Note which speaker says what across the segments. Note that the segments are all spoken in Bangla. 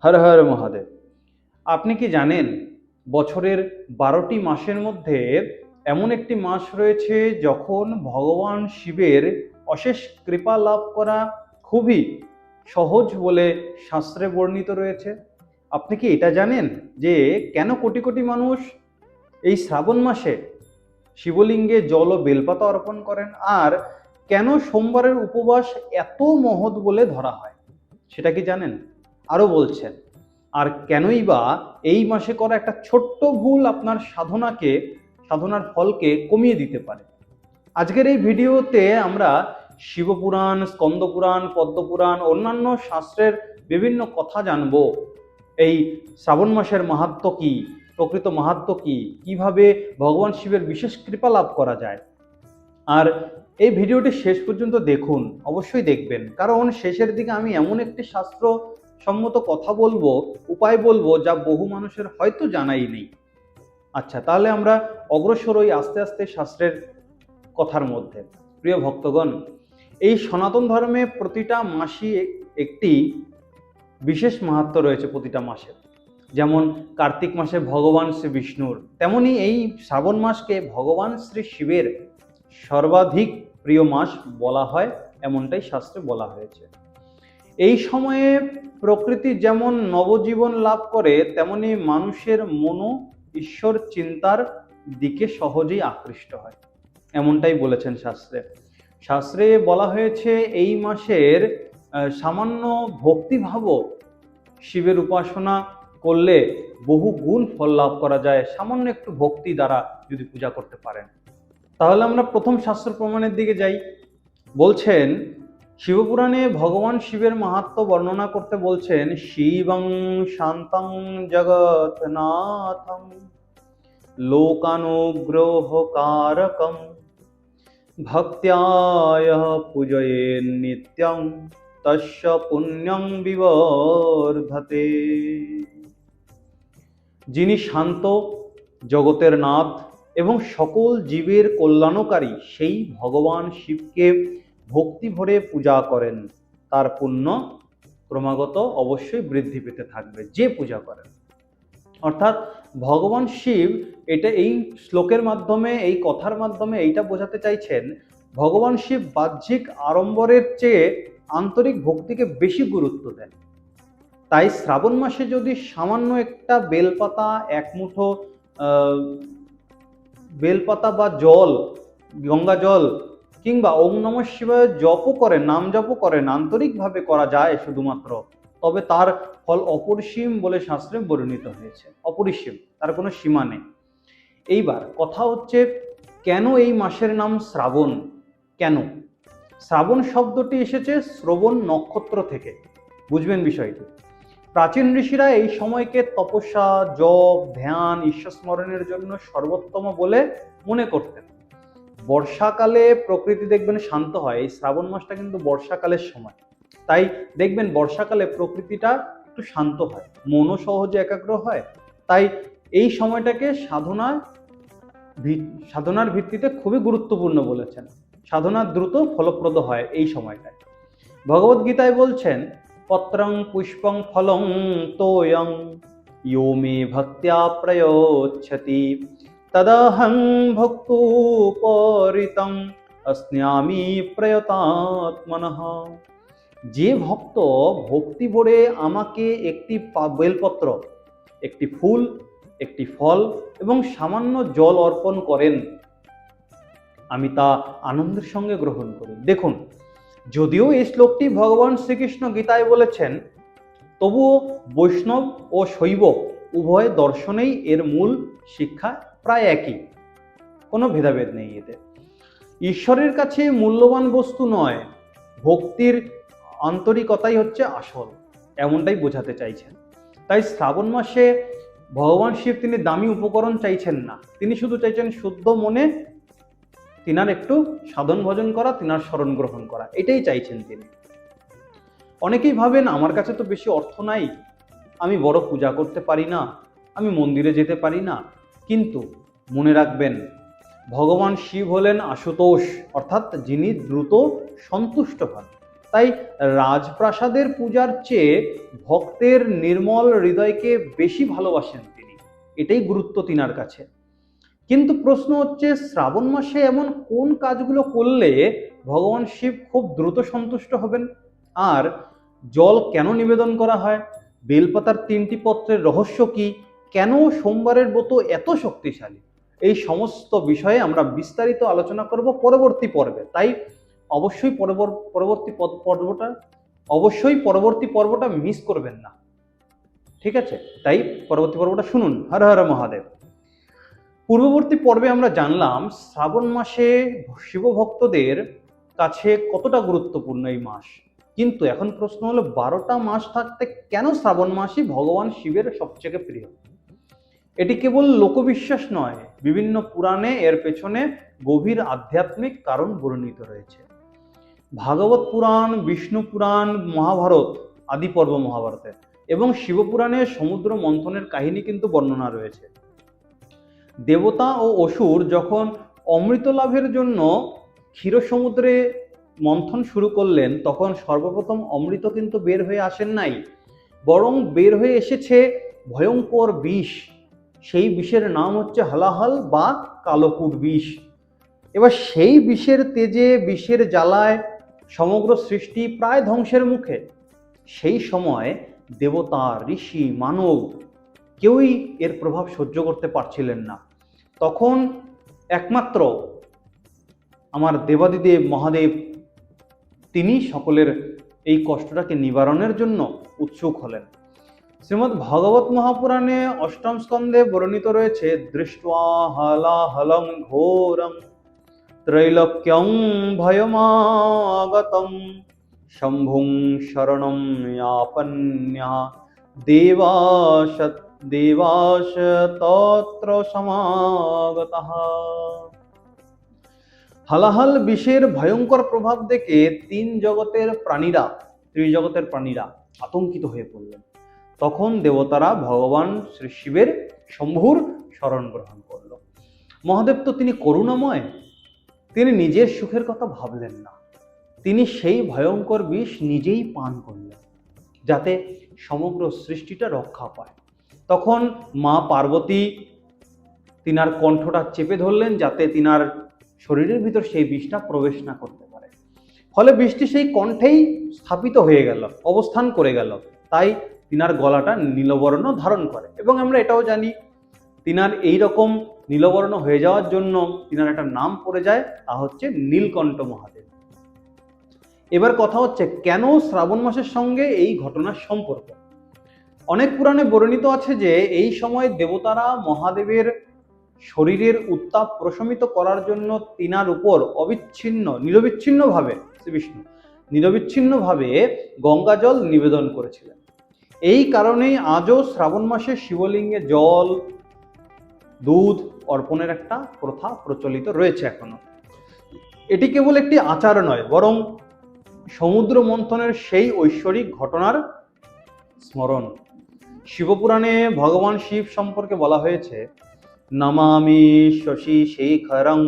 Speaker 1: হর হর মহাদেব। আপনি কি জানেন বছরের 12টি মাসের মধ্যে এমন একটি মাস রয়েছে যখন ভগবান শিবের অশেষ কৃপা লাভ করা খুবই সহজ বলে শাস্ত্রে বর্ণিত রয়েছে? আপনি কি এটা জানেন যে কেন কোটি কোটি মানুষ এই শ্রাবণ মাসে শিবলিঙ্গে জল ও বেলপাতা অর্পণ করেন, আর কেন সোমবারের উপবাস এত মহৎ বলে ধরা হয়? সেটা কি জানেন? আরো বলছেন, আর কেনই বা এই মাসে করা একটা ছোট্ট ভুল আপনার সাধনার ফলকে কমিয়ে দিতে পারে। আজকের এই ভিডিওতে আমরা শিবপুরাণ, স্কন্দপুরাণ, পদ্মপুরাণ, অন্যান্য শাস্ত্রের বিভিন্ন কথা জানব। এই শ্রাবণ মাসের মাহাত্ম্য কি, প্রকৃত মাহাত্ম্য কি, কিভাবে ভগবান শিবের বিশেষ কৃপা লাভ করা যায়। আর এই ভিডিওটি শেষ পর্যন্ত দেখুন, অবশ্যই দেখবেন, কারণ শেষের দিকে আমি এমন একটি শাস্ত্র সম্মত কথা বলবো, উপায় বলবো, যা বহু মানুষের হয়তো জানাই নেই। আচ্ছা, তাহলে আমরা অগ্রসর হই আস্তে আস্তে শাস্ত্রের কথার মধ্যে। প্রিয় ভক্তগণ, এই সনাতন ধর্মে প্রতিটা মাসই একটি বিশেষ মাহাত্ম্য রয়েছে। প্রতিটা মাসে, যেমন কার্তিক মাসে ভগবান শ্রী বিষ্ণুর, তেমনি এই শ্রাবণ মাসকে ভগবান শ্রী শিবের সর্বাধিক প্রিয় মাস বলা হয়, এমনটাই শাস্ত্রে বলা হয়েছে। এই সময়ে প্রকৃতি যেমন নবজীবন লাভ করে, তেমনি মানুষের মনও ঈশ্বর চিন্তার দিকে সহজেই আকৃষ্ট হয়, এমনটাই বলেছেন শাস্ত্রে। শাস্ত্রে বলা হয়েছে এই মাসের সামান্য ভক্তিভাবও শিবের উপাসনা করলে বহু গুণ ফল লাভ করা যায়, সামান্য একটু ভক্তি দ্বারা যদি পূজা করতে পারেন। তাহলে আমরা প্রথম শাস্ত্র প্রমাণের দিকে যাই। বলছেন, শিবপুরাণে ভগবান শিবের মাহাত্ম্য বর্ণনা করতে বলছেন, শিবং শান্তং জগৎনাথং লোকানুগ্রহকারকম ভক্ত্যায় পূজয়েন নিত্যং তস্য পুণ্যং বিবর্ধতে। যিনি শান্ত, জগতের নাথ এবং সকল জীবের কল্যাণকারী, সেই ভগবান শিবকে ভক্তি ভরে পূজা করেন, তার পুণ্য ক্রমাগত অবশ্যই বৃদ্ধি পেতে থাকবে যে পূজা করেন। অর্থাৎ ভগবান শিব এই শ্লোকের মাধ্যমে, এই কথার মাধ্যমে এইটা বোঝাতে চাইছেন, ভগবান শিব বাহ্যিক আড়ম্বরের চেয়ে আন্তরিক ভক্তিকে বেশি গুরুত্ব দেন। তাই শ্রাবণ মাসে যদি সামান্য একটা বেলপাতা, এক মুঠো বেলপাতা বা জল, গঙ্গা জল, কিংবা ওম নমঃ শিবায় জপ করেন, নাম জপ করেন, আন্তরিকভাবে করা যায় শুধুমাত্র, তবে তার ফল অপরিসীম বলে শাস্ত্রে বর্ণিত হয়েছে। অপরিসীম, তার কোনো সীমা নেই। এইবার কথা হচ্ছে, কেন এই মাসের নাম শ্রাবণ? কেন? শ্রাবণ শব্দটি এসেছে শ্রবণ নক্ষত্র থেকে, বুঝবেন বিষয়টি। প্রাচীন ঋষিরা এই সময়কে তপস্যা, জপ, ধ্যান, ঈশ্বর স্মরণের জন্য সর্বোত্তম বলে মনে করতেন। বর্ষাকালে প্রকৃতি দেখবেন শান্ত হয়, এই শ্রাবণ মাসটা কিন্তু বর্ষাকালের সময়, তাই দেখবেন বর্ষাকালে প্রকৃতিটা একটু শান্ত হয়, মনও সহজে একাগ্র হয়। তাই এই সময়টাকে সাধনার ভিত্তিতে খুবই গুরুত্বপূর্ণ বলেছেন। সাধনা দ্রুত ফলপ্রদ হয় এই সময়টায়। ভগবদ গীতায় বলছেন, পত্রং পুষ্পং ফলং তোয়ং ইয়ো মে ভক্ত্যা প্রয়োচ্ছতি তদহং ভক্তোপরিতং अस्म्यामि প্রয়তাত্মনঃ। যে ভক্ত ভক্তি ভরে আমাকে একটি বেলপত্র, একটি ফুল, একটি ফল এবং সামান্য জল অর্পণ করেন, আমি তা আনন্দের সঙ্গে গ্রহণ করি। দেখুন, যদিও এই শ্লোকটি ভগবান শ্রীকৃষ্ণ গীতায় বলেছেন, তবুও বৈষ্ণব ও শৈব উভয় দর্শনেই এর মূল শিক্ষা প্রায় একই, কোনো ভেদাভেদ নেই এতে। ঈশ্বরের কাছে মূল্যবান বস্তু নয়, ভক্তির আন্তরিকতাই হচ্ছে আসল, এমনটাই বোঝাতে চাইছেন। তাই শ্রাবণ মাসে ভগবান শিব তিনি দামি উপকরণ চাইছেন না, তিনি শুধু চাইছেন শুদ্ধ মনে তিনার একটু সাধন ভজন করা, তিনার শরণ গ্রহণ করা, এটাই চাইছেন তিনি। অনেকেই ভাবেন, আমার কাছে তো বেশি অর্থ নাই, আমি বড় পূজা করতে পারি না, আমি মন্দিরে যেতে পারি না। কিন্তু মনে রাখবেন, ভগবান শিব হলেন আশুতোষ, অর্থাৎ যিনি দ্রুত সন্তুষ্ট হন। তাই রাজপ্রাসাদের পূজার চেয়ে ভক্তের নির্মল হৃদয়কে বেশি ভালোবাসেন তিনি, এটাই গুরুত্ব তিনার কাছে। কিন্তু প্রশ্ন হচ্ছে, শ্রাবণ মাসে এমন কোন কাজগুলো করলে ভগবান শিব খুব দ্রুত সন্তুষ্ট হবেন? আর জল কেন নিবেদন করা হয়? বেলপাতার 3টি পত্রের রহস্য কি? কেন সোমবারের ব্রত এত শক্তিশালী? এই সমস্ত বিষয়ে আমরা বিস্তারিত আলোচনা করব পরবর্তী পর্বে। তাই অবশ্যই পরবর্তী পর্বটা মিস করবেন না, ঠিক আছে? তাই পরবর্তী পর্বটা শুনুন। হর হর মহাদেব। পূর্ববর্তী পর্বে আমরা জানলাম শ্রাবণ মাসে শিবভক্তদের কাছে কতটা গুরুত্বপূর্ণ এই মাস। কিন্তু এখন প্রশ্ন হলো, 12টা মাস থাকতে কেন শ্রাবণ মাসই ভগবান শিবের সবচেয়ে প্রিয়? এটি কেবল লোকবিশ্বাস নয়, বিভিন্ন পুরাণে এর পেছনে গভীর আধ্যাত্মিক কারণ বর্ণিত রয়েছে। ভাগবত পুরাণ, বিষ্ণু পুরাণ, মহাভারত, আদি পর্ব মহাভারতে এবং শিবপুরাণে সমুদ্র মন্থনের কাহিনী কিন্তু বর্ণনা রয়েছে। দেবতা ও অসুর যখন অমৃত লাভের জন্য ক্ষীর সমুদ্রে মন্থন শুরু করলেন, তখন সর্বপ্রথম অমৃত কিন্তু বের হয়ে আসেন নাই, বরং বের হয়ে এসেছে ভয়ঙ্কর বিষ। সেই বিষের নাম হচ্ছে হলাহল বা কালকূট বিষ। এবার সেই বিষের তেজে, বিষের জ্বালায় সমগ্র সৃষ্টি প্রায় ধ্বংসের মুখে। সেই সময় দেবতা, ঋষি, মানব কেউই এর প্রভাব সহ্য করতে পারছিলেন না। তখন একমাত্র আমার দেবাদিদেব মহাদেব, তিনি সকলের এই কষ্টটাকে নিবারণের জন্য উৎসুক হলেন। শ্রীমদ্ ভাগবত মহাপুরাণে 8ম স্কন্ধে বর্ণিত রয়েছে, দৃष्ट्वा হলাহলং ঘোরং ত্রৈলোক্যং ভয়মাগতম শম্ভুং শরণং यापन्यः দেবাশ তত্র সমাগতঃ। হালাহাল বিষের ভয়ঙ্কর প্রভাব দেখে ত্রিজগতের প্রাণীরা আতঙ্কিত হয়ে পড়লেন। তখন দেবতারা ভগবান শ্রী শিবের, শম্ভুর শরণ গ্রহণ করল। মহাদেব তো তিনি করুণাময়, তিনি নিজের সুখের কথা ভাবলেন না, তিনি সেই ভয়ঙ্কর বিষ নিজেই পান করলেন যাতে সমগ্র সৃষ্টিটা রক্ষা পায়। তখন মা পার্বতী তিনার কণ্ঠটা চেপে ধরলেন যাতে তিনার শরীরের ভিতর সেই বিষটা প্রবেশ না করতে পারে। ফলে বিষটি সেই কণ্ঠেই স্থাপিত হয়ে গেল, অবস্থান করে গেল। তাই তিনার গলাটা নীলবর্ণ ধারণ করে। এবং আমরা এটাও জানি, তিনার এই রকম নীলবর্ণ হয়ে যাওয়ার জন্য তিনার একটা নাম পড়ে যায়, তা হচ্ছে নীলকণ্ঠ মহাদেব। এবার কথা হচ্ছে, কেন শ্রাবণ মাসের সঙ্গে এই ঘটনার সম্পর্ক? অনেক পুরাণে বর্ণিত আছে যে এই সময় দেবতারা মহাদেবের শরীরের উত্তাপ প্রশমিত করার জন্য তিনার উপর নিরবিচ্ছিন্নভাবে গঙ্গা জল নিবেদন করেছিলেন। এই কারণেই আজও শ্রাবণ মাসে শিবলিঙ্গে জল, দুধ অর্পণের একটা প্রথা প্রচলিত রয়েছে এখনো। এটি কেবল একটি আচার নয়, বরং সমুদ্র মন্থনের সেই ঐশ্বরিক ঘটনার স্মরণ। শিবপুরাণে ভগবান শিব সম্পর্কে বলা হয়েছে, নমামি শশী শেখরং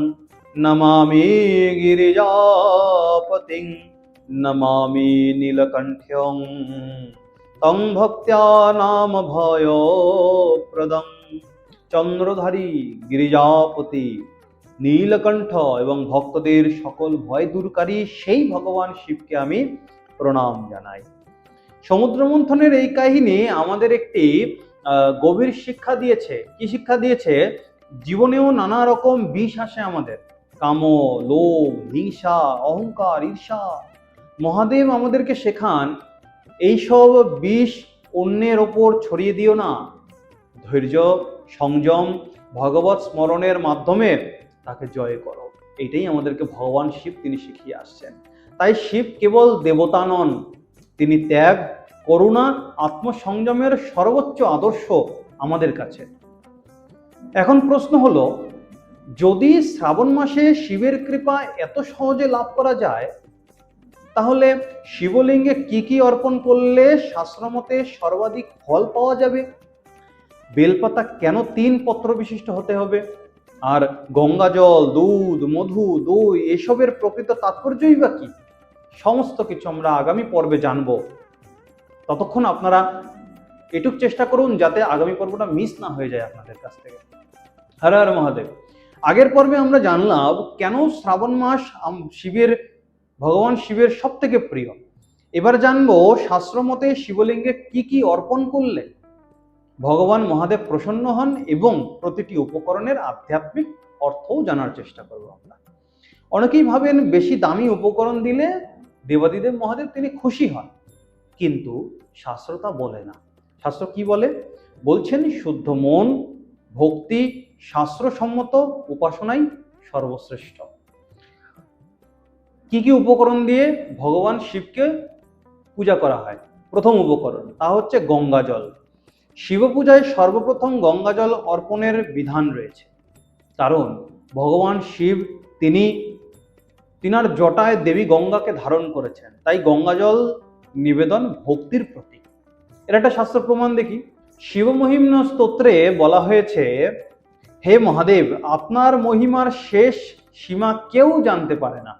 Speaker 1: নমামি গিরিজাপতিং নমামি নীলকণ্ঠ্যং তং ভক্ত্যা নাম ভয়প্রদং। চন্দ্রধারী, গিরিজাপতি, নীলকণ্ঠ এবং ভক্তদের সকল ভয় দূরকারী সেই ভগবান শিবকে আমি প্রণাম জানাই। সমুদ্র মন্থনের এই কাহিনী আমাদের একটি গভীর শিক্ষা দিয়েছে। কি শিক্ষা দিয়েছে? জীবনেও নানা রকম বিষ আসে আমাদের, কাম, লোভ, হিংসা, অহংকার, ঈর্ষা। মহাদেব আমাদেরকে শেখান, এইসব বিষ অন্যের ওপর ছড়িয়ে দিও না, ধৈর্য, সংযম, ভগবত স্মরণের মাধ্যমে তাকে জয় করো। এইটাই আমাদেরকে ভগবান শিব তিনি শিখিয়ে আসছেন। তাই শিব কেবল দেবতা নন, তিনি ত্যাগ, করুণা, আত্মসংযমের সর্বোচ্চ আদর্শ আমাদের কাছে। এখন প্রশ্ন হলো, যদি শ্রাবণ মাসে শিবের কৃপা এত সহজে লাভ করা যায়, তাহলে শিবলিঙ্গে কি কি অর্পণ করলে শাস্ত্রমতে সর্বাধিক ফল পাওয়া যাবে? বেলপাতা কেন 3 পত্র বিশিষ্ট হতে হবে? আর গঙ্গা জল, দুধ, মধু, দই এসবের প্রকৃত তাৎপর্যই বা কি? সমস্ত কিছু আমরা আগামী পর্বে জানব। ততক্ষণ আপনারা এটুক চেষ্টা করুন যাতে আগামী পর্বটা মিস না হয়ে যায় আপনাদের কাছ থেকে। হর হর মহাদেব। আগের পর্বে আমরা জানলাম কেন শ্রাবণ মাস ভগবান শিবের সব থেকে প্রিয়। এবার জানবো শাস্ত্রমতে শিবলিঙ্গে কি কি অর্পণ করলে ভগবান মহাদেব প্রসন্ন হন এবং প্রতিটি উপকরণের আধ্যাত্মিক অর্থও জানার চেষ্টা করবো আমরা। অনেকেই ভাবেন বেশি দামি উপকরণ দিলে দেবাদিদেব মহাদেব তিনি খুশি হন, কিন্তু শাস্ত্র তা বলে না। শাস্ত্র কি বলে? বলছেন শুদ্ধ মন, ভক্তি, শাস্ত্রসম্মত উপাসনাই সর্বশ্রেষ্ঠ। কি কি উপকরণ দিয়ে ভগবান শিবকে পূজা করা হয়? প্রথম উপকরণ তা হচ্ছে গঙ্গা জল। শিব পূজায় সর্বপ্রথম গঙ্গা জল অর্পণের বিধান রয়েছে, কারণ ভগবান শিব তিনার জটায় দেবী গঙ্গাকে ধারণ করেছেন, তাই গঙ্গা জল নিবেদন ভক্তির প্রতীক। এর একটা শাস্ত্র প্রমাণ দেখি। শিবমহিম্ন স্তোত্রে বলা হয়েছে, হে মহাদেব, আপনার মহিমার শেষ সীমা কেউ জানতে পারে না,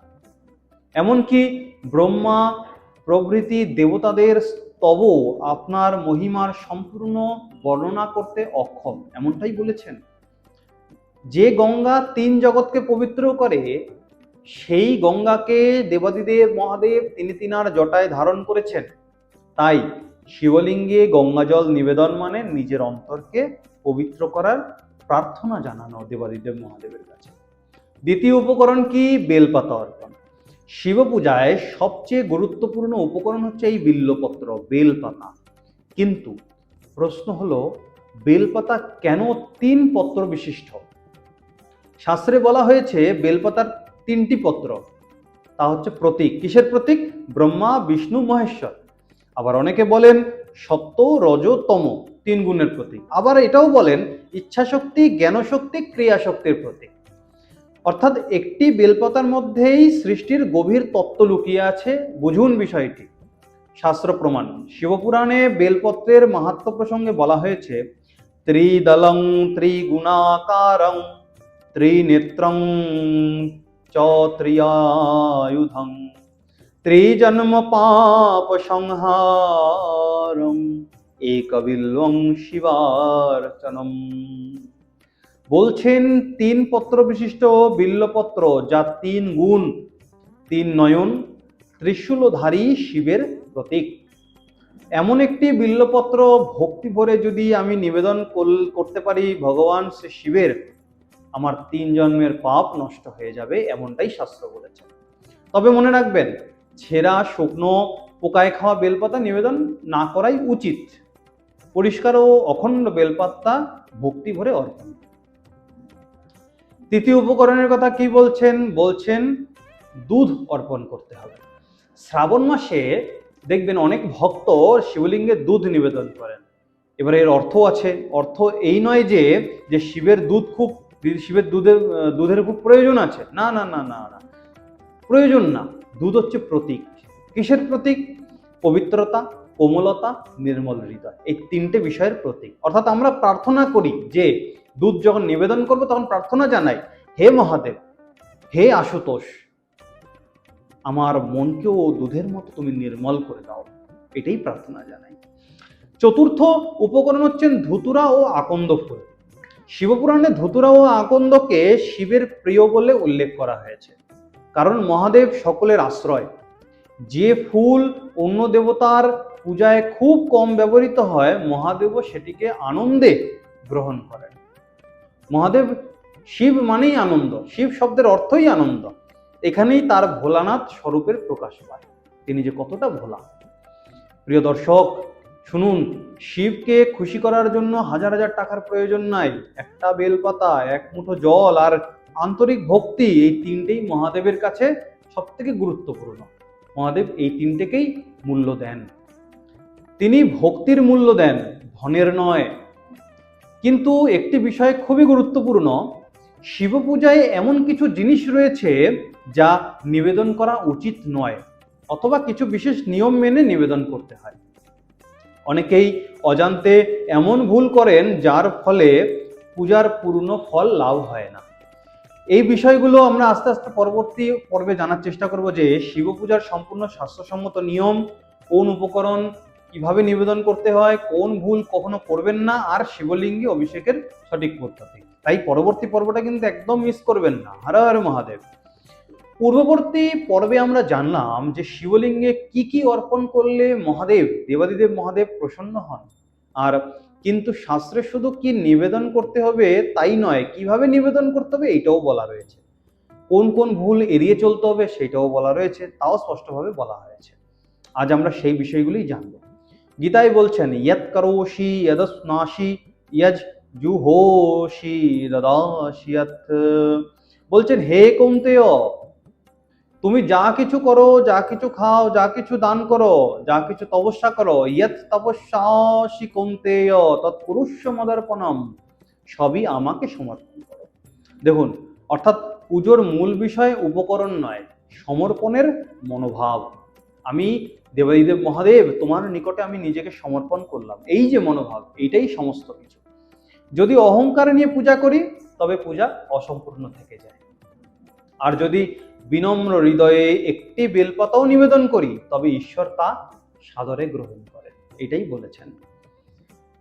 Speaker 1: এমনকি ব্রহ্মা প্রভৃতি দেবতাদের স্তব আপনার মহিমার সম্পূর্ণ বর্ণনা করতে অক্ষম, এমনটাই বলেছেন। যে গঙ্গা তিন জগৎকে পবিত্র করে, সেই গঙ্গাকে দেবাদিদেব মহাদেব তিনার জটায় ধারণ করেছেন। তাই শিবলিঙ্গে গঙ্গা জল নিবেদন মানে নিজের অন্তরকে পবিত্র করার প্রার্থনা জানানো দেবাদিদেব মহাদেবের কাছে। দ্বিতীয় উপকরণ কি? বেলপাতা অর্পণ। শিব পূজায় সবচেয়ে গুরুত্বপূর্ণ উপকরণ হচ্ছে এই বিল্লপত্র, বেলপাতা। কিন্তু প্রশ্ন হলো, বেলপাতা কেন 3 পত্র বিশিষ্ট? শাস্ত্রে বলা হয়েছে বেলপাতার 3টি পত্র, তা হচ্ছে প্রতীক। কিসের প্রতীক? ব্রহ্মা, বিষ্ণু, মহেশ্বর। আবার অনেকে বলেন সত্য, রজ, তম 3 গুণের প্রতীক। আবার এটাও বলেন ইচ্ছাশক্তি, জ্ঞানশক্তি, ক্রিয়াশক্তির প্রতীক। অর্থাৎ একটি বেলপাতার মধ্যেই সৃষ্টির গভীর তত্ত্ব লুকিয়ে আছে। বুঝুন বিষয়টি। শাস্ত্র প্রমাণ। শিবপুরাণে বেলপত্রের মাহাত্ম্য প্রসঙ্গে বলা হয়েছে, ত্রিদলং ত্রিগুণাকারং ত্রিনেত্রং চ ত্রিয়ায়ুধং ত্রিজন্ম পাপ সংহারং একবিল্বং শিবার্চনম। বলছেন 3 পত্র বিশিষ্ট বিল্লপত্র, যা 3 গুণ, 3 নয়ন, ত্রিশূলধারী শিবের প্রতীক। এমন একটি বিল্লপত্র ভক্তি ভরে যদি আমি নিবেদন করতে পারি ভগবান শ্রী শিবের, আমার 3 জন্মের পাপ নষ্ট হয়ে যাবে, এমনটাই শাস্ত্র বলেছে। তবে মনে রাখবেন, ছেঁড়া, শুকনো, পোকায় খাওয়া বেলপাতা নিবেদন না করাই উচিত। পরিষ্কার ও অখণ্ড বেলপাতা ভক্তি ভরে অর্পণ। তৃতীয় উপকরণের কথা কি বলছেন? বলছেন দুধ অর্পণ করতে হবে। শ্রাবণ মাসে দেখবেন অনেক ভক্ত শিবলিঙ্গে দুধ নিবেদন করেন। এবারে এর অর্থ আছে। অর্থ এই নয় যে শিবের দুধের খুব প্রয়োজন আছে, না না না না না, প্রয়োজন না। দুধ হচ্ছে প্রতীক। কিসের প্রতীক? পবিত্রতা, কোমলতা, নির্মল হৃদয়, এই 3টে বিষয়ের প্রতীক। অর্থাৎ আমরা প্রার্থনা করি যে দুধ যখন নিবেদন করবো তখন প্রার্থনা জানাই, হে মহাদেব, হে আশুতোষ, আমার মনকেও দুধের মতো তুমি নির্মল করে দাও, এটাই প্রার্থনা জানাই। চতুর্থ উপকরণ হচ্ছেন ধুতুরা ও আকন্দ ফুল। শিবপুরাণে ধুতুরা ও আকন্দকে শিবের প্রিয় বলে উল্লেখ করা হয়েছে, কারণ মহাদেব সকলের আশ্রয়। যে ফুল অন্য দেবতার পূজায় খুব কম ব্যবহৃত হয়, মহাদেবও সেটিকে আনন্দে গ্রহণ করেন। মহাদেব, শিব মানেই আনন্দ, শিব শব্দের অর্থই আনন্দ। এখানেই তার ভোলানাথ স্বরূপের প্রকাশ পায়, তিনি যে কতটা ভোলা। প্রিয় দর্শক শুনুন, শিবকে খুশি করার জন্য হাজার হাজার টাকার প্রয়োজন নাই। একটা বেলপাতা, এক মুঠো জল আর আন্তরিক ভক্তি, এই 3টেই মহাদেবের কাছে সব থেকে গুরুত্বপূর্ণ। মহাদেব এই 3টেকেই মূল্য দেন। তিনি ভক্তির মূল্য দেন, ধনের নয়। কিন্তু একটি বিষয় খুবই গুরুত্বপূর্ণ, শিব পূজায় এমন কিছু জিনিস রয়েছে যা নিবেদন করা উচিত নয়, অথবা কিছু বিশেষ নিয়ম মেনে নিবেদন করতে হয়। অনেকেই অজান্তে এমন ভুল করেন যার ফলে পূজার পূর্ণ ফল লাভ হয় না। এই বিষয়গুলো আমরা আস্তে আস্তে পরবর্তী পর্বে জানার চেষ্টা করব যে শিব পূজার সম্পূর্ণ স্বাস্থ্যসম্মত নিয়ম, কোন উপকরণ কিভাবে নিবেদন করতে হয়, কোন ভুল কখনো করবেন না, আর শিবলিঙ্গে অভিষেকের সঠিক পদ্ধতি। তাই পরবর্তী পর্বটা কিন্তু একদম মিস করবেন না। হর হর মহাদেব। পূর্ববর্তী পর্বে আমরা জানলাম যে শিবলিঙ্গে কি কি অর্পণ করলে মহাদেব, দেবাদিদেব মহাদেব প্রসন্ন হন। আর কিন্তু শাস্ত্রে শুধু কি নিবেদন করতে হবে তাই নয়, কিভাবে নিবেদন করতে হবে এইটাও বলা রয়েছে। কোন কোন ভুল এড়িয়ে চলতে হবে সেটাও বলা রয়েছে, তাও স্পষ্টভাবে বলা হয়েছে। আজ আমরা সেই বিষয়গুলোই জানব। গীতায় বলছেন ইয়ৎ করোষি যদস্নাসি যজ জুহোষি দদাসিয়ৎ। বলছেন হে কৌন্তেয়, তুমি যা কিছু করো, যা কিছু খাও, যা কিছু দান করো, যা কিছু তপস্যা করো, ইয়ৎ তপস্যাসি কৌন্তেয় তৎকুরুষ্ব মদর্পণম, সবই আমাকে সমর্পণ করো। দেখুন, অর্থাৎ পুজোর মূল বিষয় উপকরণ নয়, সমর্পণের মনোভাব। আমি দেবাদিদেব মহাদেব তোমার নিকটে আমি নিজেকে সমর্পণ করলাম, এই যে মনোভাব, এইটাই সমস্ত কিছু। যদি অহংকার নিয়ে পূজা করি তবে পূজা অসম্পূর্ণ থেকে যায়। আর যদি বিনম্র হৃদয়ে একটি বেলপাতাও নিবেদন করি তবে ঈশ্বর তা সাদরে গ্রহণ করেন, এটাই বলেছেন।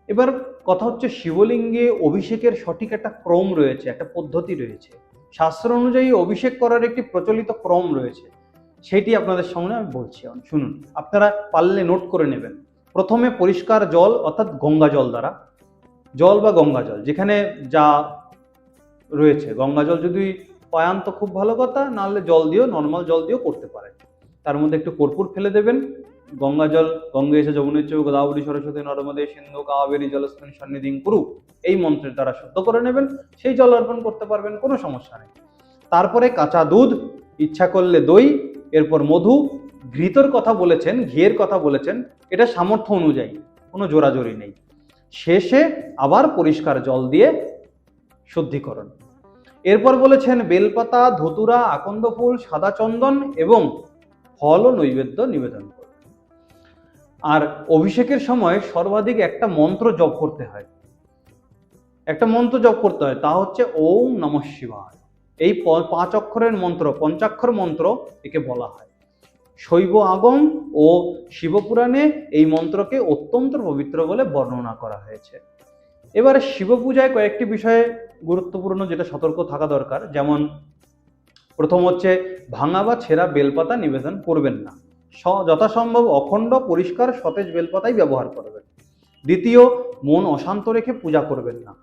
Speaker 1: এবার কথা হচ্ছে শিবলিঙ্গে অভিষেকের সঠিক একটা ক্রম রয়েছে, একটা পদ্ধতি রয়েছে। শাস্ত্র অনুযায়ী অভিষেক করার একটি প্রচলিত ক্রম রয়েছে, সেটি আপনাদের সামনে আমি বলছি, শুনুন। আপনারা পারলে নোট করে নেবেন। প্রথমে পরিষ্কার জল অর্থাৎ গঙ্গা জল দ্বারা, জল বা গঙ্গা জল যেখানে যা রয়েছে, গঙ্গা জল যদি পায়ান তো খুব ভালো কথা, নাহলে জল দিয়েও, নর্মাল জল দিয়েও করতে পারে। তার মধ্যে একটু কর্পূর ফেলে দেবেন। গঙ্গা জল গঙ্গে এসে যমুনেচ্চ গোদাবরী সরস্বতী নর্মদে সিন্ধু কাবেরী জলস্মিন সন্নিধিং কুরু, এই মন্ত্রের দ্বারা শুদ্ধ করে নেবেন, সেই জল অর্পণ করতে পারবেন, কোনো সমস্যা নেই। তারপরে কাঁচা দুধ, ইচ্ছা করলে দই, এরপর মধু, ঘৃতর কথা বলেছেন, ঘিয়ের কথা বলেছেন, এটা সামর্থ্য অনুযায়ী, কোনো জোরাজোরি নেই। শেষে আবার পরিষ্কার জল দিয়ে শুদ্ধিকরণ। এরপর বলেছেন বেলপাতা, ধতুরা, আকন্দ ফুল, সাদা চন্দন এবং ফল ও নৈবেদ্য নিবেদন করবে। আর অভিষেকের সময় সর্বাধিক একটা মন্ত্র জপ করতে হয়, একটা মন্ত্র জপ করতে হয়, তা হচ্ছে ওম নমঃ শিবায়। এই 5 অক্ষরের মন্ত্র, পঞ্চাক্ষর মন্ত্র একে বলা হয়। শৈব আগম ও শিবপুরাণে এই মন্ত্রকে অত্যন্ত পবিত্র বলে বর্ণনা করা হয়েছে। এবার শিব পূজায় কয়েকটি বিষয়ে গুরুত্বপূর্ণ যেটা সতর্ক থাকা দরকার, যেমন প্রথম হচ্ছে ভাঙা বা ছেঁড়া বেলপাতা নিবেদন করবেন না, যথাসম্ভব অখণ্ড পরিষ্কার সতেজ বেলপাতাই ব্যবহার করবেন। দ্বিতীয়, মন অশান্ত রেখে পূজা করবেন না।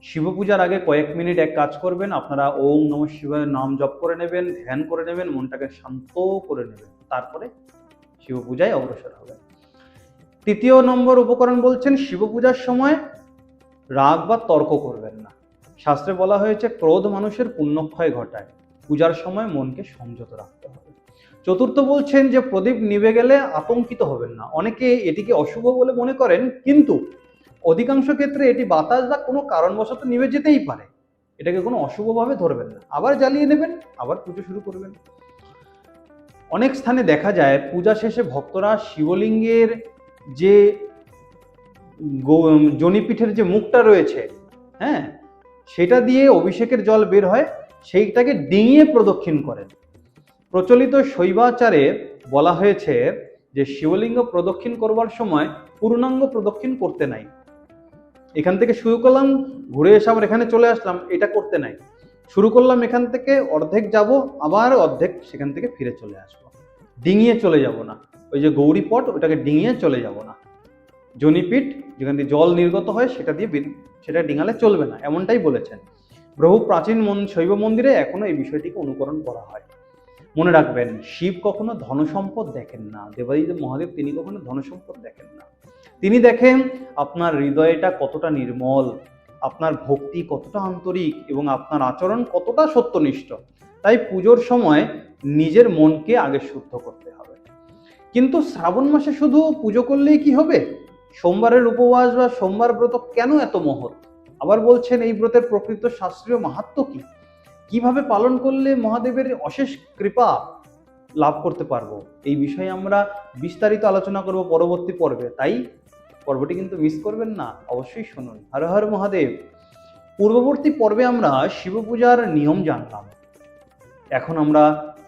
Speaker 1: শিব পূজার আগে কয়েক মিনিট এক কাজ করবেন, আপনারা ওম নমঃ শিবায় নাম জপ করে নেবেন, ধ্যান করে নেবেন, মনটাকে শান্ত করে নেবেন, তারপরে শিব পূজায় অগ্রসর হবেন। তৃতীয় নম্বর উপকরণ বলছেন শিব পূজার সময় রাগ বা তর্ক করবেন না। শাস্ত্রে বলা হয়েছে ক্রোধ মানুষের পুণ্যক্ষয় ঘটায়, পূজার সময় মনকে সংযত রাখতে হবে। চতুর্থ বলছেন যে প্রদীপ নিভে গেলে আতঙ্কিত হবেন না। অনেকে এটিকে অশুভ বলে মনে করেন, কিন্তু অধিকাংশ ক্ষেত্রে এটি বাতাস বা কোনো কারণবশত নিভে যেতেই পারে, এটাকে কোনো অশুভভাবে ধরবেন না, আবার জ্বালিয়ে নেবেন, আবার পুজো শুরু করবেন। অনেক স্থানে দেখা যায় পূজা শেষে ভক্তরা শিবলিঙ্গের যে জনিপীঠের যে মুখটা রয়েছে, হ্যাঁ, সেটা দিয়ে অভিষেকের জল বের হয়, সেইটাকে ডিঙিয়ে প্রদক্ষিণ করেন। প্রচলিত শৈবাচারে বলা হয়েছে যে শিবলিঙ্গ প্রদক্ষিণ করবার সময় পূর্ণাঙ্গ প্রদক্ষিণ করতে নাই। এখান থেকে শুরু করলাম, ঘুরে এসে আবার এখানে চলে আসলাম, এটা করতে নাই। শুরু করলাম এখান থেকে, অর্ধেক যাব, আবার অর্ধেক সেখান থেকে ফিরে চলে আসবো। ডিঙিয়ে চলে যাব না, ওই যে গৌরী পট ওটাকে ডিঙিয়ে চলে যাব না। জনিপীঠ যেখান দিয়ে জল নির্গত হয় সেটা দিয়ে সেটা ডিঙালে চলবে না, এমনটাই বলেছেন। বহু প্রাচীন শৈব মন্দিরে এখনো এই বিষয়টিকে অনুকরণ করা হয়। মনে রাখবেন, শিব কখনো ধনসম্পদ দেখেন না, দেবাদিদেব মহাদেব তিনি কখনো ধনসম্পদ দেখেন না। তিনি দেখেন আপনার হৃদয়টা কতটা নির্মল, আপনার ভক্তি কতটা আন্তরিক এবং আপনার আচরণ কতটা সত্যনিষ্ঠ। তাই পুজোর সময় নিজের মনকে আগে শুদ্ধ করতে হবে। কিন্তু শ্রাবণ মাসে শুধু পুজো করলেই কি হবে? সোমবারের উপবাস বা সোমবার ব্রত কেন এত মহৎ? আবার বলছেন এই ব্রতের প্রকৃত শাস্ত্রীয় মাহাত্ম্য কি, কিভাবে পালন করলে মহাদেবের অশেষ কৃপা লাভ করতে পারবো, এই বিষয়ে আমরা বিস্তারিত আলোচনা করব পরবর্তী পর্বে। তাই পর্বটি কিন্তু মিস করবেন না, অবশ্যই শুনুন। হর হর মহাদেব। পূর্ববর্তী পর্বে আমরা শিব পূজার নিয়ম জানলাম। এখন আমরা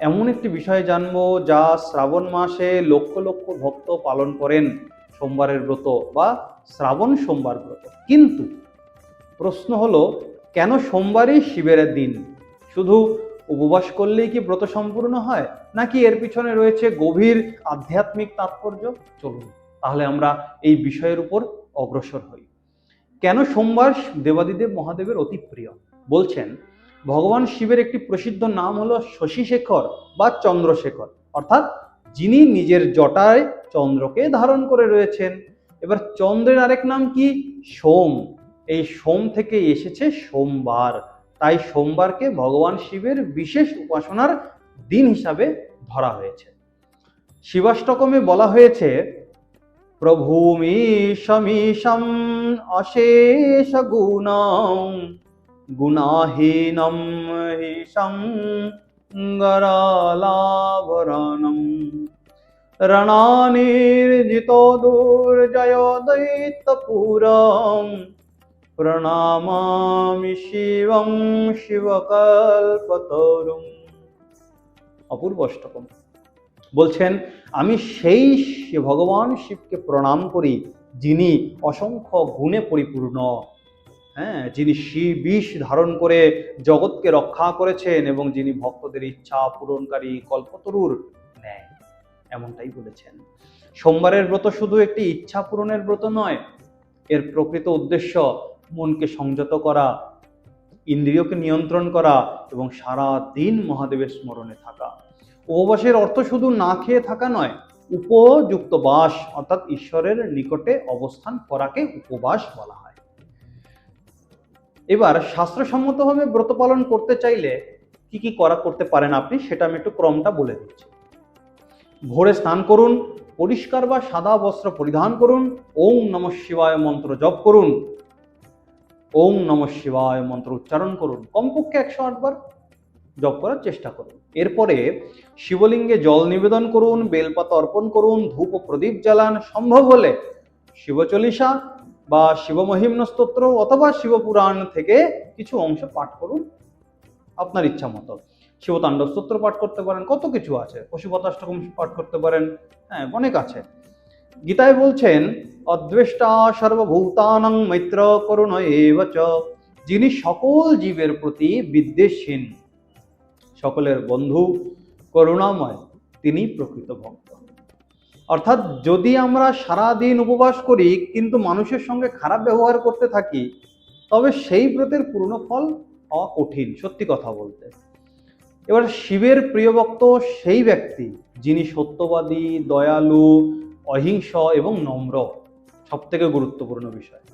Speaker 1: এমন একটি বিষয় জানবো যা শ্রাবণ মাসে লক্ষ লক্ষ ভক্ত পালন করেন, সোমবারের ব্রত বা শ্রাবণ সোমবার ব্রত। কিন্তু প্রশ্ন হলো, কেন সোমবারই শিবের দিন? শুধু উপবাস করলেই কি ব্রত সম্পূর্ণ হয়, নাকি এর পিছনে রয়েছে গভীর আধ্যাত্মিক তাৎপর্য? চলুন তাহলে আমরা এই বিষয়ের উপর অগ্রসর হই। কেন সোমবার দেবাদিদেব মহাদেবের অতি প্রিয়? বলছেন, ভগবান শিবের একটি প্রসিদ্ধ নাম হলো শশীশেখর বা চন্দ্রশেখর, অর্থাৎ যিনি নিজের জটায় চন্দ্রকে ধারণ করে রয়েছেন। এবার চন্দ্রের আরেক নাম কি? সোম। এই সোম থেকে এসেছে সোমবার। তাই সোমবারকে ভগবান শিবের বিশেষ উপাসনার দিন হিসাবে ধরা হয়েছে। শিবাষ্টকমে বলা হয়েছে, প্রভুমীশমীশম অশেষ গুণং গুণাহীনম হিশং গরালাভরণম রণানির্জিত দুর্জয় দৈত্যপুরং প্রণামামি শিবং শিবকল্পতরুং। অপূর্ব অষ্টকম। বলছেন, আমি সেই ভগবান শিবকে প্রণাম করি যিনি অসংখ্য গুণে পরিপূর্ণ, যিনি বিষ ধারণ করে জগৎকে রক্ষা করেছেন এবং যিনি ভক্তদের ইচ্ছা পূরণকারী কল্পতরুর ন্যায়, এমনটাই বলেছেন। সোমবারের ব্রত শুধু একটি ইচ্ছা পূরণের ব্রত নয়, এর প্রকৃত উদ্দেশ্য মনকে সংযত করা, ইন্দ্রিয়কে নিয়ন্ত্রণ করা এবং সারা দিন মহাদেবের স্মরণে থাকা। উপবাসের অর্থ শুধু না খেয়ে থাকা নয়, উপযুক্ত বাস অর্থাৎ ঈশ্বরের নিকটে অবস্থান করাকে উপবাস বলা হয়। এবার শাস্ত্রসম্মতভাবে ব্রত পালন করতে চাইলে কি কি করতে পারেন আপনি, সেটা আমি একটু ক্রমটা বলে দিচ্ছি। ভোরে স্নান করুন, পরিষ্কার বা সাদা বস্ত্র পরিধান করুন, ওং নমঃ শিবায় মন্ত্র জপ করুন, ওং নমঃ শিবায় মন্ত্র উচ্চারণ করুন, কমপক্ষে 108 বার জপ করার চেষ্টা করুন। এরপরে শিবলিঙ্গে জল নিবেদন করুন, বেলপাতা অর্পণ করুন, ধূপ ও প্রদীপ জ্বালান। সম্ভব হলে শিবচল্লিশা বা শিবমহিম্ন স্তোত্র অথবা শিবপুরাণ থেকে কিছু অংশ পাঠ করুন আপনার ইচ্ছা মতো। শিবতাণ্ডব স্তোত্র পাঠ করতে পারেন, কত কিছু আছে, পশুপতাষ্টকম পাঠ করতে পারেন, অনেক আছে। গীতায় বলছেন, অদ্বেষ্টা সর্বভূতানাং মৈত্র করুণ এব চ, যিনি সকল জীবের প্রতি বিদ্বেষহীন, সকলের বন্ধু, করুণাময়, তিনি প্রকৃত ভক্ত। অর্থাৎ যদি আমরা সারা দিন উপবাস করি কিন্তু মানুষের সঙ্গে খারাপ ব্যবহার করতে থাকি, তবে সেই ব্রতের পূর্ণ ফল পাওয়া কঠিন, সত্যি কথা বলতে। এবার শিবের প্রিয় ভক্ত সেই ব্যক্তি যিনি সত্যবাদী, দয়ালু, অহিংস এবং নম্র। সব থেকে গুরুত্বপূর্ণ বিষয়,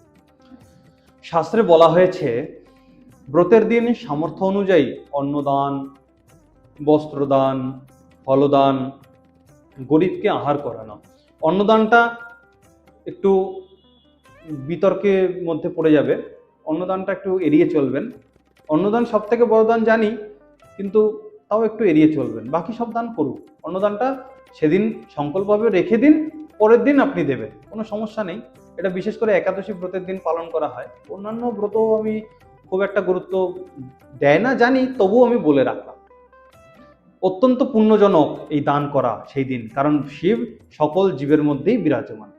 Speaker 1: শাস্ত্রে বলা হয়েছে ব্রতের দিন সামর্থ্য অনুযায়ী অন্নদান, বস্ত্রদান, ফলদান, গরিবকে আহার করানো। অন্নদানটা একটু বিতর্কের মধ্যে পড়ে যাবে, অন্নদানটা একটু এড়িয়ে চলবেন। অন্নদান সব থেকে বড় দান জানি, কিন্তু তাও একটু এড়িয়ে চলবেন। বাকি সব দান করুন, অন্নদানটা সেদিন সংকল্পভাবে রেখে দিন, পরের দিন আপনি দেবেন, কোনো সমস্যা নেই। এটা বিশেষ করে একাদশী ব্রতের দিন পালন করা হয়। অন্যান্য ব্রত আমি খুব একটা গুরুত্ব দেয় না জানি, তবুও আমি বলে রাখলাম। অত্যন্ত পুণ্যজনক এই দান করা সেই দিন, কারণ শিব সকল জীবের মধ্যেই বিরাজমান।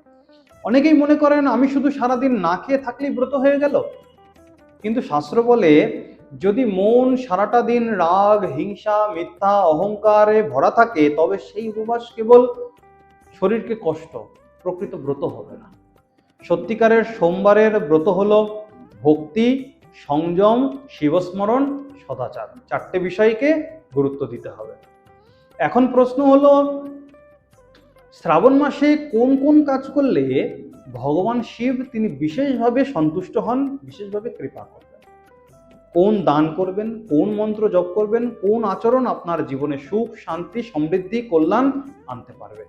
Speaker 1: অনেকেই মনে করেন আমি শুধু সারাদিন না খেয়ে থাকলেই ব্রত হয়ে গেল, কিন্তু শাস্ত্র বলে যদি মন সারাটা দিন রাগ, হিংসা, মিথ্যা, অহংকারে ভরা থাকে, তবে সেই উপবাস কেবল শরীরকে কষ্ট, প্রকৃত ব্রত হবে না। সত্যিকারের সোমবারের ব্রত হলো ভক্তি, সংযম, শিবস্মরণ, সদাচার, 4টে বিষয়কে গুরুত্ব দিতে হবে। এখন প্রশ্ন হলো, শ্রাবণ মাসে কোন কোন কাজ করলে ভগবান শিব তিনি বিশেষভাবে সন্তুষ্ট হন, বিশেষভাবে কৃপা করবেন? কোন দান করবেন, কোন মন্ত্র জপ করবেন, কোন আচরণ আপনার জীবনে সুখ, শান্তি, সমৃদ্ধি, কল্যাণ আনতে পারবে?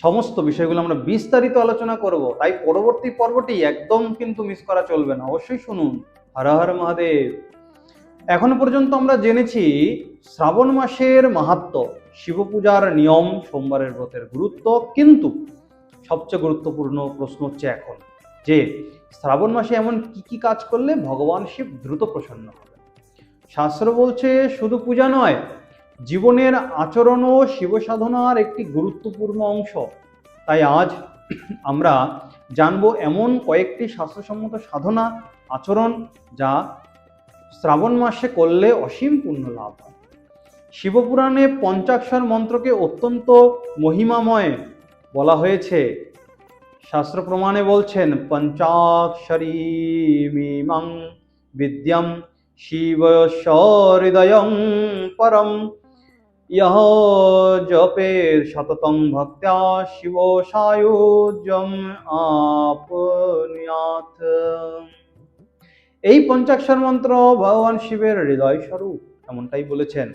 Speaker 1: সমস্ত বিষয়গুলো আমরা বিস্তারিত আলোচনা করব, তাই পরবর্তী পর্বটি একদম কিন্তু মিস করা চলবে না, অবশ্যই শুনুন। হর হর মহাদেব। এখনো পর্যন্ত আমরা জেনেছি শ্রাবণ মাসের মাহাত্ম্য, শিব পূজার নিয়ম, সোমবারের ব্রতের গুরুত্ব, কিন্তু সবচেয়ে গুরুত্বপূর্ণ প্রশ্ন হচ্ছে এখন যে শ্রাবণ মাসে এমন কি কি কাজ করলে ভগবান শিব দ্রুত প্রসন্ন হবে। শাস্ত্র বলছে শুধু পূজা নয়, জীবনের আচরণও শিব সাধনার একটি গুরুত্বপূর্ণ অংশ। তাই আজ আমরা জানবো এমন কয়েকটি শাস্ত্রসম্মত সাধনা আচরণ যা শ্রাবণ মাসে করলে অসীম পুণ্য লাভ হয়। শিবপুরাণে পঞ্চাক্ষর মন্ত্রকে অত্যন্ত মহিমাময় বলা হয়েছে। শাস্ত্র প্রমাণে বলছেন পঞ্চাক্ষরীমিমাং বিদ্যাম শিবস্য হৃদয়ং পরম ইহ জপের সততং ভক্ত্যা শিব সায়ুজ্যম আপনুয়াত। এই পঞ্চাক্ষর মন্ত্র ভগবান শিবের হৃদয় স্বরূপ, এমনটাই বলেছেন।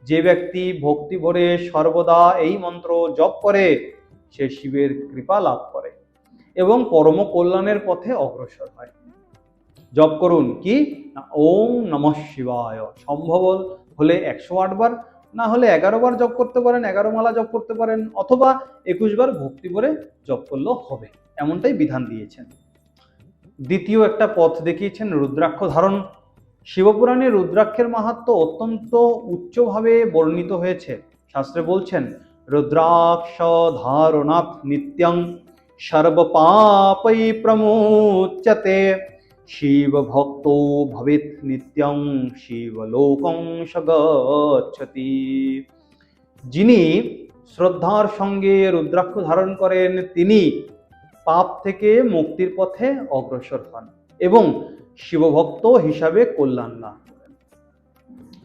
Speaker 1: যে ব্যক্তি ভক্তি ভরে সর্বদা এই মন্ত্র জপ করে সে শিবের কৃপা লাভ করে এবং পরম কল্যাণের পথে অগ্রসর হয়। জপ করুন কি, ওম নমঃ শিবায়। সম্ভব হলে 108 বার, না হলে 11 বার জপ করতে পারেন, 11 মালা জপ করতে পারেন, অথবা 21 বার ভক্তি ভরে জপ করলেও হবে, এমনটাই বিধান দিয়েছেন। দ্বিতীয় একটা পথ দেখিয়েছেন রুদ্রাক্ষ ধারণ। শিবপুরাণে রুদ্রাক্ষের মাহাত্ম্য অত্যন্ত উচ্চভাবে বর্ণিত হয়েছে। শাস্ত্রে বলছেন রুদ্রাক্ষ ধারণাৎ নিত্যং সর্বপাপৈ প্রমুচ্যতে শিব ভক্তো ভবেৎ নিত্যং শিবলোকং সগচ্ছতি। যিনি শ্রদ্ধার সঙ্গে রুদ্রাক্ষ ধারণ করেন তিনি পাপ থেকে মুক্তির পথে অগ্রসর হন এবং শিবভক্ত হিসাবে কল্যাণ লাভ করেন।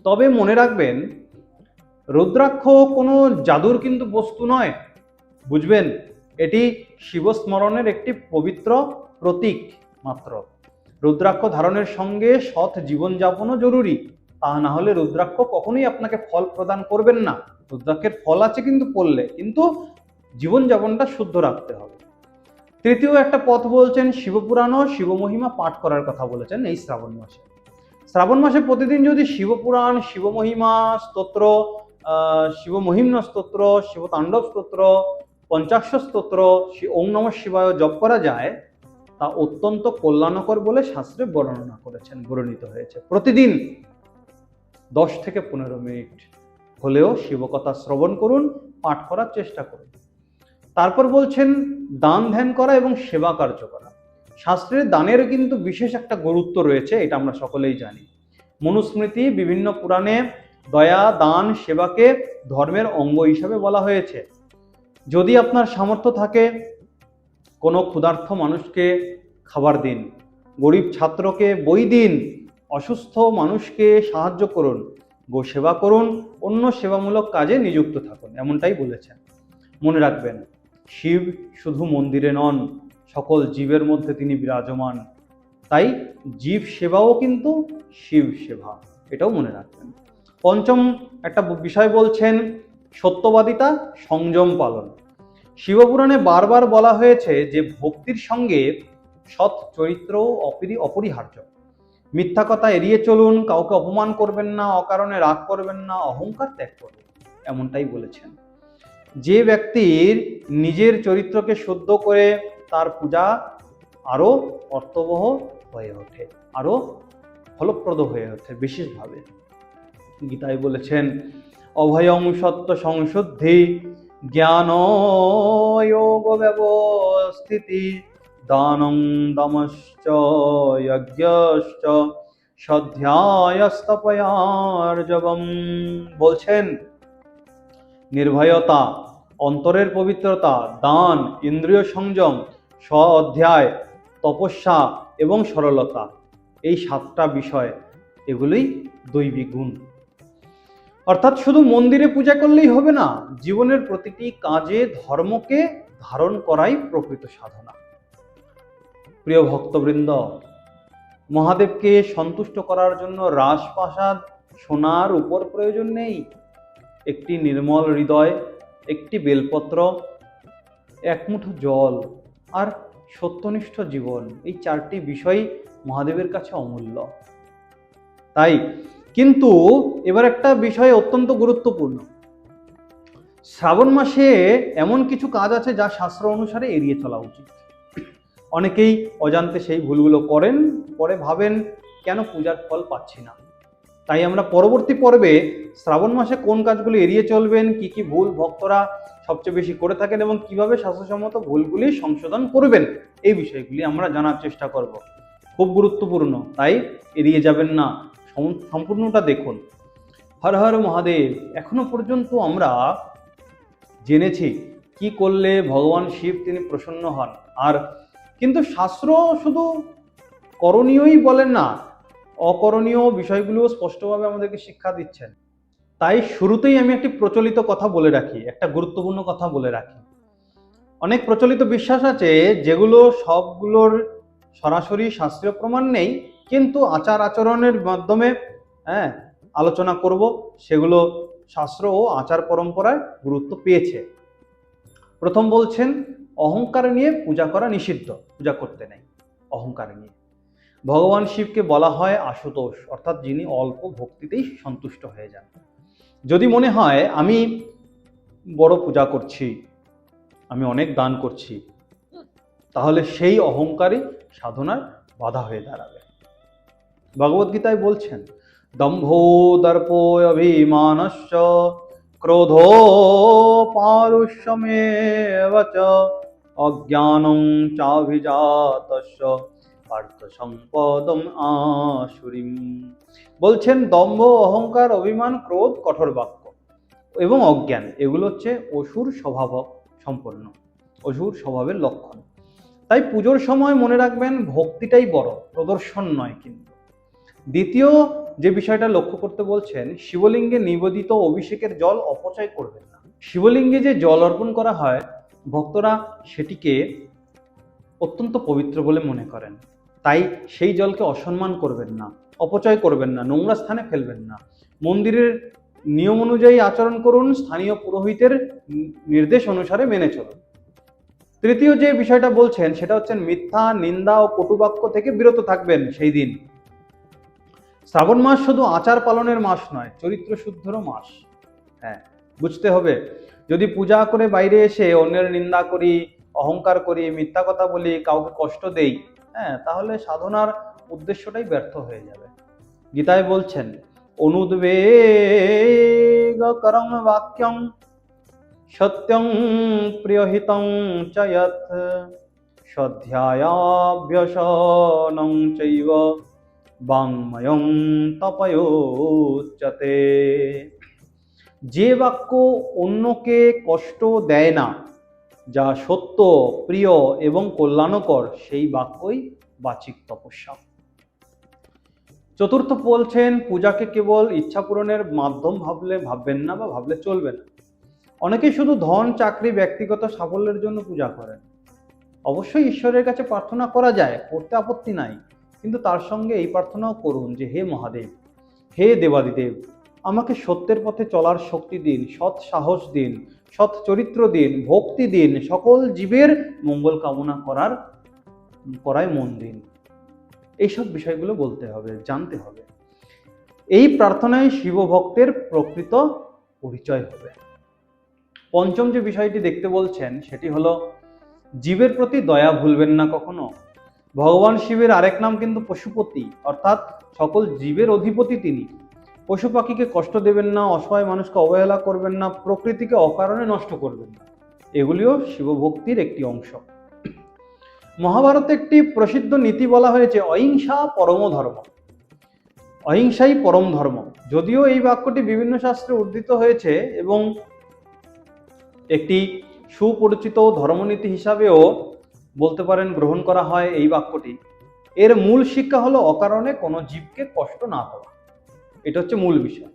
Speaker 1: তবে মনে রাখবেন রুদ্রাক্ষ কোনো জাদুর কিন্তু বস্তু নয়, বুঝবেন, এটি শিবস্মরণের একটি পবিত্র প্রতীক মাত্র। রুদ্রাক্ষ ধারণের সঙ্গে সৎ জীবনযাপনও জরুরি, তা না হলে রুদ্রাক্ষ কখনোই আপনাকে ফল প্রদান করবেন না। রুদ্রাক্ষের ফল আছে কিন্তু পড়লে, কিন্তু জীবনযাপনটা শুদ্ধ রাখতে হবে। তৃতীয় একটা পথ বলছেন শিবপুরাণ ও শিবমহিমা পাঠ করার কথা বলেছেন এই শ্রাবণ মাসে। শ্রাবণ মাসে প্রতিদিন যদি শিবপুরাণ, শিবমহিমা স্তোত্র, শিবমহিম্ন স্তোত্র, শিবতাণ্ডব স্তোত্র, পঞ্চাক্ষর স্তোত্র, ওম নমঃ শিবায় জপ করা যায় তা অত্যন্ত কল্যাণকর বলে শাস্ত্রে বর্ণনা করেছেন, বর্ণিত হয়েছে। প্রতিদিন 10 থেকে 15 মিনিট হলেও শিবকথা শ্রবণ করুন, পাঠ করার চেষ্টা করুন। তারপর বলছেন দান ধ্যান করা এবং সেবা কার্য করা। শাস্ত্রের দানের কিন্তু বিশেষ একটা গুরুত্ব রয়েছে, এটা আমরা সকলেই জানি। মনুস্মৃতি, বিভিন্ন পুরাণে দয়া, দান, সেবাকে ধর্মের অঙ্গ হিসাবে বলা হয়েছে। যদি আপনার সামর্থ্য থাকে কোনো ক্ষুধার্ত মানুষকে খাবার দিন, গরিব ছাত্রকে বই দিন, অসুস্থ মানুষকে সাহায্য করুন, গো সেবা করুন, অন্য সেবামূলক কাজে নিযুক্ত থাকুন, এমনটাই বলেছেন। মনে রাখবেন শিব শুধু মন্দিরে নন, সকল জীবের মধ্যে তিনি বিরাজমান। তাই জীব সেবাও কিন্তু শিব সেবা, এটাও মনে রাখবেন। পঞ্চম একটা বিষয় বলছেন সত্যবাদিতা, সংযম পালন। শিবপুরাণে বারবার বলা হয়েছে যে ভক্তির সঙ্গে সৎ চরিত্র অপরিহার্য। মিথ্যা কথা এড়িয়ে চলুন, কাউকে অপমান করবেন না, অকারণে রাগ করবেন না, অহংকার ত্যাগ করবেন, এমনটাই বলেছেন। যে ব্যক্তির নিজের চরিত্রকে শুদ্ধ করে তার পূজা আরো অর্থবহ হয়ে ওঠে, আরো ফলপ্রদ হয়ে ওঠে বিশেষভাবে। গীতায় বলেছেন অভয়ং সত্য সংশুদ্ধি জ্ঞান যোগ ব্যবস্থিতি দানং দমশ্চ যজ্ঞশ্চ স্বাধ্যায়স্তপয়ার্জবম। বলছেন নির্ভয়তা, অন্তরের পবিত্রতা, দান, ইন্দ্রিয় সংযম, স্ব অধ্যায়, তপস্যা এবং সরলতা, এই 7টা বিষয়, এগুলোই দৈবিক গুণ। অর্থাৎ শুধু মন্দিরে পূজা করলেই হবে না, জীবনের প্রতিটি কাজে ধর্মকে ধারণ করাই প্রকৃত সাধনা। প্রিয় ভক্তবৃন্দ, মহাদেবকে সন্তুষ্ট করার জন্য রাজপ্রাসাদ, সোনার উপর প্রয়োজন নেই। একটি নির্মল হৃদয়, একটি বেলপত্র, এক মুঠো জল আর সত্যনিষ্ঠ জীবন, এই 4টি বিষয় মহাদেবের কাছে অমূল্য। তাই কিন্তু এবার একটা বিষয় অত্যন্ত গুরুত্বপূর্ণ। শ্রাবণ মাসে এমন কিছু কাজ আছে যা শাস্ত্র অনুসারে এড়িয়ে চলা উচিত। অনেকেই অজান্তে সেই ভুলগুলো করেন, পরে ভাবেন কেন পূজার ফল পাচ্ছি না। তাই আমরা পরবর্তী পর্বে শ্রাবণ মাসে কোন কাজগুলি এড়িয়ে চলবেন, কি কি ভুল ভক্তরা সবচেয়ে বেশি করে থাকেন এবং কিভাবে স্বাস্থ্যসম্মত ভুলগুলি সংশোধন করবেন, এই বিষয়গুলি আমরা জানার চেষ্টা করব। খুব গুরুত্বপূর্ণ, তাই এড়িয়ে যাবেন না, সম্পূর্ণটা দেখুন। হর হর মহাদেব। এখনো পর্যন্ত আমরা জেনেছি কি করলে ভগবান শিব তিনি প্রসন্ন হন, আর কিন্তু শাস্ত্র শুধু করণীয়ই বলেন না, অকরণীয় বিষয়গুলো স্পষ্টভাবে আমাদেরকে শিক্ষা দিচ্ছেন। তাই শুরুতেই আমি একটি প্রচলিত কথা বলে রাখি, একটা গুরুত্বপূর্ণ কথা বলে রাখি। অনেক প্রচলিত বিশ্বাস আছে যেগুলো সবগুলোর সরাসরি শাস্ত্রীয় প্রমাণ নেই, কিন্তু আচার আচরণের মাধ্যমে আলোচনা করব, সেগুলো শাস্ত্র ও আচার পরম্পরায় গুরুত্ব পেয়েছে। প্রথম বলছেন, অহংকার নিয়ে পূজা করা নিষিদ্ধ, পূজা করতে নেই অহংকার নিয়ে। ভগবান শিবকে বলা হয় আশুতোষ, অর্থাৎ যিনি অল্প ভক্তিতেই সন্তুষ্ট হয়ে যান। যদি মনে হয় আমি বড় পূজা করছি, আমি অনেক দান করছি, তাহলে সেই অহংকারই সাধনার বাধা হয়ে দাঁড়াবে। ভগবদ্গীতায় বলছেন, দম্ভ দর্প অভিমানশ্চ ক্রোধো পারুষ্যমেব চ অজ্ঞানং চাভিজাতস্য পার্থ সম্পদম আসুরিম। বলছেন দম্ভ, অহংকার, অভিমান, ক্রোধ, কঠোর বাক্য এবং অজ্ঞান, এগুলো হচ্ছে অসুর স্বভাব সম্পন্ন, অসুর স্বভাবের লক্ষণ। তাই পুজোর সময় মনে রাখবেন ভক্তিটাই বড়, প্রদর্শন নয়। কিন্তু দ্বিতীয় যে বিষয়টা লক্ষ্য করতে বলছেন, শিবলিঙ্গে নিবেদিত অভিষেকের জল অপচয় করবেন না। শিবলিঙ্গে যে জল অর্পণ করা হয়, ভক্তরা সেটিকে অত্যন্ত পবিত্র বলে মনে করেন। তাই সেই জলকে অসম্মান করবেন না, অপচয় করবেন না, নোংরা স্থানে ফেলবেন না। মন্দিরের নিয়ম অনুযায়ী আচরণ করুন, স্থানীয় পুরোহিতের নির্দেশ অনুসারে মেনে চলুন। তৃতীয় যে বিষয়টা বলছেন সেটা হচ্ছে মিথ্যা, নিন্দা ও কটুবাক্য থেকে বিরত থাকবেন সেই দিন। শ্রাবণ মাস শুধু আচার পালনের মাস নয়, চরিত্র শুদ্ধেরও মাস। বুঝতে হবে, যদি পূজা করে বাইরে এসে অন্যের নিন্দা করি, অহংকার করি, মিথ্যা কথা বলি, কাউকে কষ্ট দেই, তাহলে সাধনার উদ্দেশ্যটাই ব্যর্থ হয়ে যাবে। গীতায় বলছেন, অনুদ্বেগকরং বাক্যং সত্যং প্রিয়হিতং চ যৎ স্বাধ্যায়াভ্যসনং চৈব বাংময়ং তপয়োচ্যতে। যে বাক্য অন্যকে কষ্ট দেয় না, যা সত্য, প্রিয় এবং কল্যাণকর, সেই বাক্যই বাচিক তপস্যা। চতুর্থ বলছেন, পূজাকে কেবল ইচ্ছা পূরণের মাধ্যম ভাববেন না বা ভাবলে চলবে না। অনেকে শুধু ধন, চাকরি, ব্যক্তিগত সাফল্যের জন্য পূজা করেন। অবশ্যই ঈশ্বরের কাছে প্রার্থনা করা যায়, করতে আপত্তি নাই, কিন্তু তার সঙ্গে এই প্রার্থনাও করুন যে হে মহাদেব, হে দেবাদিদেব, আমাকে সত্যের পথে চলার শক্তি দিন, সৎ সাহস দিন, সৎ চরিত্র দিন, ভক্তি দিন, সকল জীবের মঙ্গল কামনা করায় মন দিন। এইসব বিষয়গুলো বলতে হবে, জানতে হবে। এই প্রার্থনায় শিবভক্তের প্রকৃত পরিচয় হবে। পঞ্চম যে বিষয়টি দেখতে বলছেন সেটি হলো, জীবের প্রতি দয়া ভুলবেন না কখনো। ভগবান শিবের আরেক নাম কিন্তু পশুপতি, অর্থাৎ সকল জীবের অধিপতি তিনি। পশু পাখিকে কষ্ট দেবেন না, অসহায় মানুষকে অবহেলা করবেন না, প্রকৃতিকে অকারণে নষ্ট করবেন না। এগুলিও শিবভক্তির একটি অংশ। মহাভারতে একটি প্রসিদ্ধ নীতি বলা হয়েছে, অহিংসা পরম ধর্ম। অহিংসাই পরম ধর্ম। যদিও এই বাক্যটি বিভিন্ন শাস্ত্রে উদ্ধৃত হয়েছে এবং একটি সুপরিচিত ধর্মনীতি হিসাবেও বলতে পারেন গ্রহণ করা হয় এই বাক্যটি, এর মূল শিক্ষা হলো অকারণে কোনো জীবকে কষ্ট না দেওয়া। এটা হচ্ছে মূল বিষয়।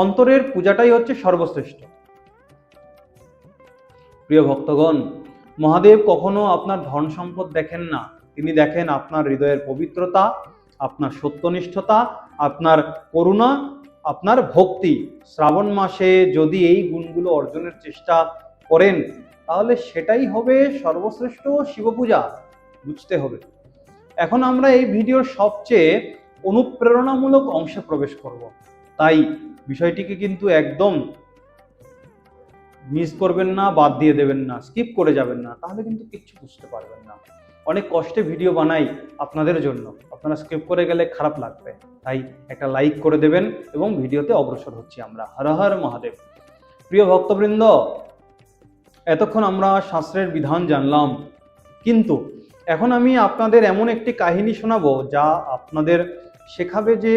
Speaker 1: অন্তরের পূজাটাই হচ্ছে সর্বশ্রেষ্ঠ। প্রিয় ভক্তগণ, মহাদেব কখনো আপনার ধন সম্পদ দেখেন না, তিনি দেখেন আপনার হৃদয়ের পবিত্রতা, আপনার সত্যনিষ্ঠতা, আপনার করুণা, আপনার ভক্তি। শ্রাবণ মাসে যদি এই গুণগুলো অর্জনের চেষ্টা করেন, তাহলে সেটাই হবে সর্বশ্রেষ্ঠ শিবপূজা। বুঝতে হবে। এখন আমরা এই ভিডিওর সবচেয়ে অনুপ্রেরণামূলক অংশে প্রবেশ করব। তাই বিষয়টিকে কিন্তু একদম মিস করবেন না, বাদ দিয়ে দেবেন না, স্কিপ করে যাবেন না, তাহলে কিন্তু কিচ্ছু বুঝতে পারবেন না। অনেক কষ্টে ভিডিও বানাই আপনাদের জন্য, আপনারা স্কিপ করে গেলে খারাপ লাগবে, তাই একটা লাইক করে দেবেন এবং ভিডিওতে অগ্রসর হচ্ছি আমরা। হর হর মহাদেব। প্রিয় ভক্তবৃন্দ, এতক্ষণ আমরা শাস্ত্রের বিধান জানলাম, কিন্তু এখন আমি আপনাদের এমন একটি কাহিনী শোনাবো যা আপনাদের শেখাবে যে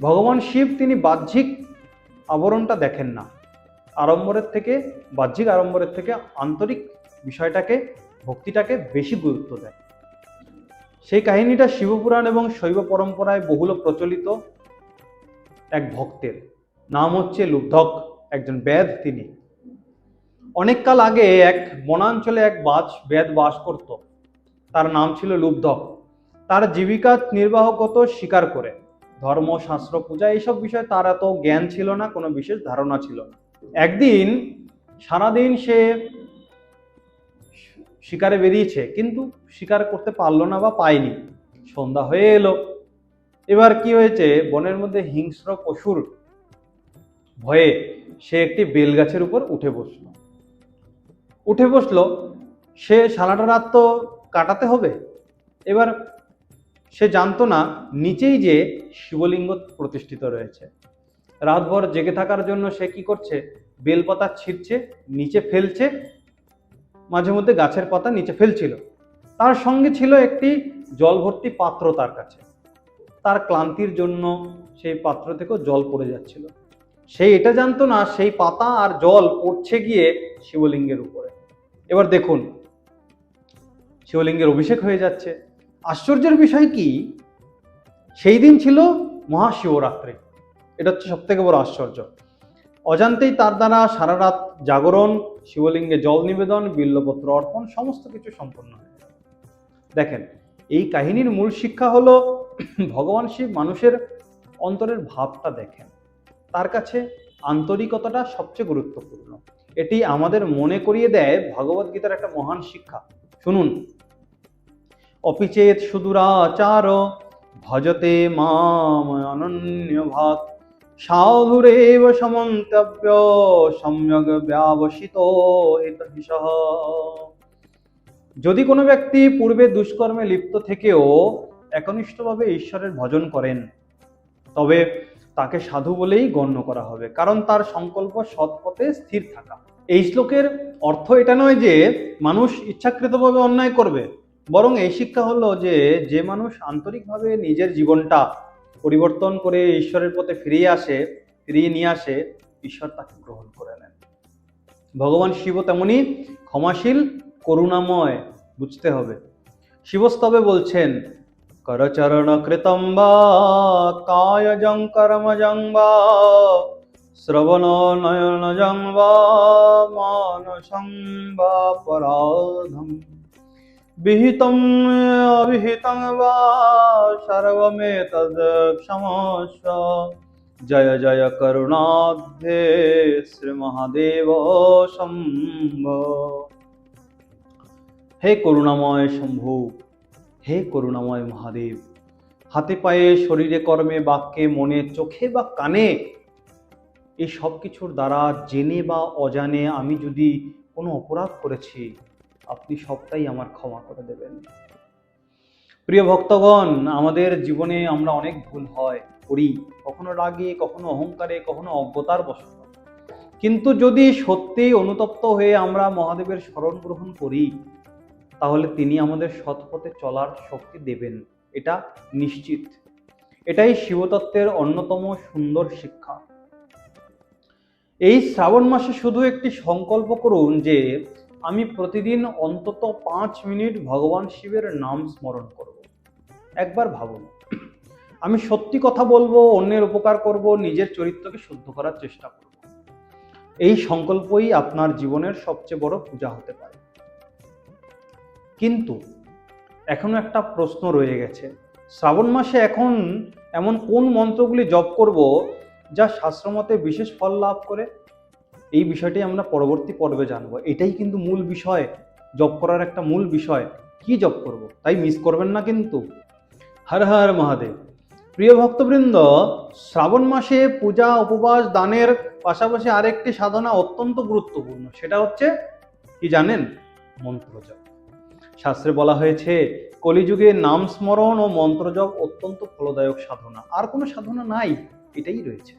Speaker 1: ভগবান শিব তিনি বাহ্যিক আবরণটা দেখেন না, বাহ্যিক আড়ম্বরের থেকে আন্তরিক বিষয়টাকে, ভক্তিটাকে বেশি গুরুত্ব দেয়। সেই কাহিনীটা শিবপুরাণ এবং শৈব পরম্পরায় বহুল প্রচলিত। এক ভক্তের নাম হচ্ছে লুব্ধক, একজন বেদ। তিনি অনেককাল আগে এক বনাঞ্চলে এক বেদ বাস করত। তার নাম ছিল লুব্ধক। তার জীবিকা নির্বাহ করত শিকার করে। ধর্ম, শাস্ত্র, পূজা এইসব বিষয়ে তার এত জ্ঞান ছিল না, কোনো বিশেষ ধারণা ছিল না। একদিন সারাদিন সে শিকারে বেরিয়েছে, কিন্তু শিকার করতে পারলো না বা পায়নি। সন্ধ্যা হয়ে এলো। এবার কি হয়েছে, বনের মধ্যে হিংস্র পশুর ভয়ে সে একটি বেলগাছের উপর উঠে বসলো। সে সারাটা রাত তো কাটাতে হবে। এবার সে জানতো না নিচেই যে শিবলিঙ্গ প্রতিষ্ঠিত রয়েছে। রাতভর জেগে থাকার জন্য সে কি করছে, বেলপাতা ছিঁড়ছে, নিচে ফেলছে, মাঝে মধ্যে গাছের পাতা নিচে ফেলছিল। তার সঙ্গে ছিল একটি জল ভর্তি পাত্র তার কাছে। তার ক্লান্তির জন্য সেই পাত্র থেকেও জল পড়ে যাচ্ছিল। সে এটা জানতো না সেই পাতা আর জল পড়ছে গিয়ে শিবলিঙ্গের উপরে। এবার দেখুন, শিবলিঙ্গের অভিষেক হয়ে যাচ্ছে। আশ্চর্যের বিষয় কি, সেই দিন ছিল মহাশিবরাত্রি। এটা হচ্ছে সব থেকে বড় আশ্চর্য। অজান্তেই তার দ্বারা সারা রাত জাগরণ, শিবলিঙ্গে জল নিবেদন, বিল্লপত্র অর্পণ সমস্ত কিছু সম্পন্ন হয়ে গেল। দেখেন, এই কাহিনীর মূল শিক্ষা হলো ভগবান শিব মানুষের অন্তরের ভাবটা দেখেন। তার কাছে আন্তরিকতাটা সবচেয়ে গুরুত্বপূর্ণ। এটি আমাদের মনে করিয়ে দেয় ভগবদ গীতার একটা মহান শিক্ষা। শুনুন, অপিচেত সুদূরাচার ভজতে মাম অনন্য ভাগ সাধুরেব সমন্তব্য সম্যক ব্যবসিত হিতহিসহ। যদি কোনো ব্যক্তি পূর্বে দুষ্কর্মে লিপ্ত থেকেও একনিষ্ঠভাবে ঈশ্বরের ভজন করেন, তবে তাকে সাধু বলেই গণ্য করা হবে, কারণ তার সংকল্প সৎ পথে স্থির থাকা। এই শ্লোকের অর্থ এটা নয় যে মানুষ ইচ্ছাকৃতভাবে অন্যায় করবে, বরং এই শিক্ষা হলো যে যে মানুষ আন্তরিকভাবে নিজের জীবনটা পরিবর্তন করে ঈশ্বরের পথে ফিরিয়ে নিয়ে আসে, ঈশ্বর তাকে গ্রহণ করে নেন। ভগবান শিব তেমনি ক্ষমাশীল, করুণাময়, বুঝতে হবে। শিবস্তবে বলছেন, করচরণ কৃতম বা কায়জং কর্মজং বা শ্রবণ নয়নজং বা মানসং বা পরাধম বিহিতং অবিহিতং বা সর্বমেতদ ক্ষমস্ব জয় জয় করুণাব্ধে শ্রী মহাদেব শম্ভো। হে করুণাময় শম্ভু, হে করুণাময় মহাদেব, হাতে পায়ে, শরীরে, কর্মে, বাক্যে, মনে, চোখে বা কানে, এই সব কিছুর দ্বারা জেনে বা অজানে আমি যদি কোনো অপরাধ করেছি, আপনি সবটাই আমার ক্ষমা করে দেবেন। প্রিয় ভক্তগণ, আমাদের জীবনে আমরা অনেক ভুল করি, কখনো রাগে, কখনো অহংকারে, কখনো অজ্ঞতার বশত। কিন্তু যদি সত্যিই অনুতপ্ত হয়ে আমরা মহাদেবের শরণ গ্রহণ করি, তাহলে তিনি আমাদের সৎপথে চলার শক্তি দেবেন, এটা নিশ্চিত। এটাই শিবতত্ত্বের অন্যতম সুন্দর শিক্ষা। এই শ্রাবণ মাসে শুধু একটি সংকল্প করুন যে আমি প্রতিদিন অন্তত 5 মিনিট ভগবান শিবের নাম স্মরণ করব। একবার ভাবুন, আমি সত্যি কথা বলবো, অন্যের উপকার করব, নিজের চরিত্রকে শুদ্ধ করার চেষ্টা করব। এই সংকল্পই আপনার জীবনের সবচেয়ে বড় পূজা হতে পারে। কিন্তু এখনো একটা প্রশ্ন রয়ে গেছে, শ্রাবণ মাসে এখন এমন কোন মন্ত্রগুলি জপ করব যা শাস্ত্রমতে বিশেষ ফল লাভ করে? এই বিষয়টি আমরা পরবর্তী পর্বে জানবো। এটাই কিন্তু মূল বিষয়, জপ করার একটা মূল বিষয়, কি জপ করব, তাই মিস করবেন না কিন্তু। হর হর মহাদেব। প্রিয় ভক্তবৃন্দ, শ্রাবণ মাসে পূজা, উপবাস, দানের পাশাপাশি আরেকটি সাধনা অত্যন্ত গুরুত্বপূর্ণ। সেটা হচ্ছে কি জানেন? মন্ত্রজপ। শাস্ত্রে বলা হয়েছে কলিযুগে নাম স্মরণ ও মন্ত্রজপ অত্যন্ত ফলদায়ক সাধনা। আর কোনো সাধনা নাই, এটাই রয়েছে।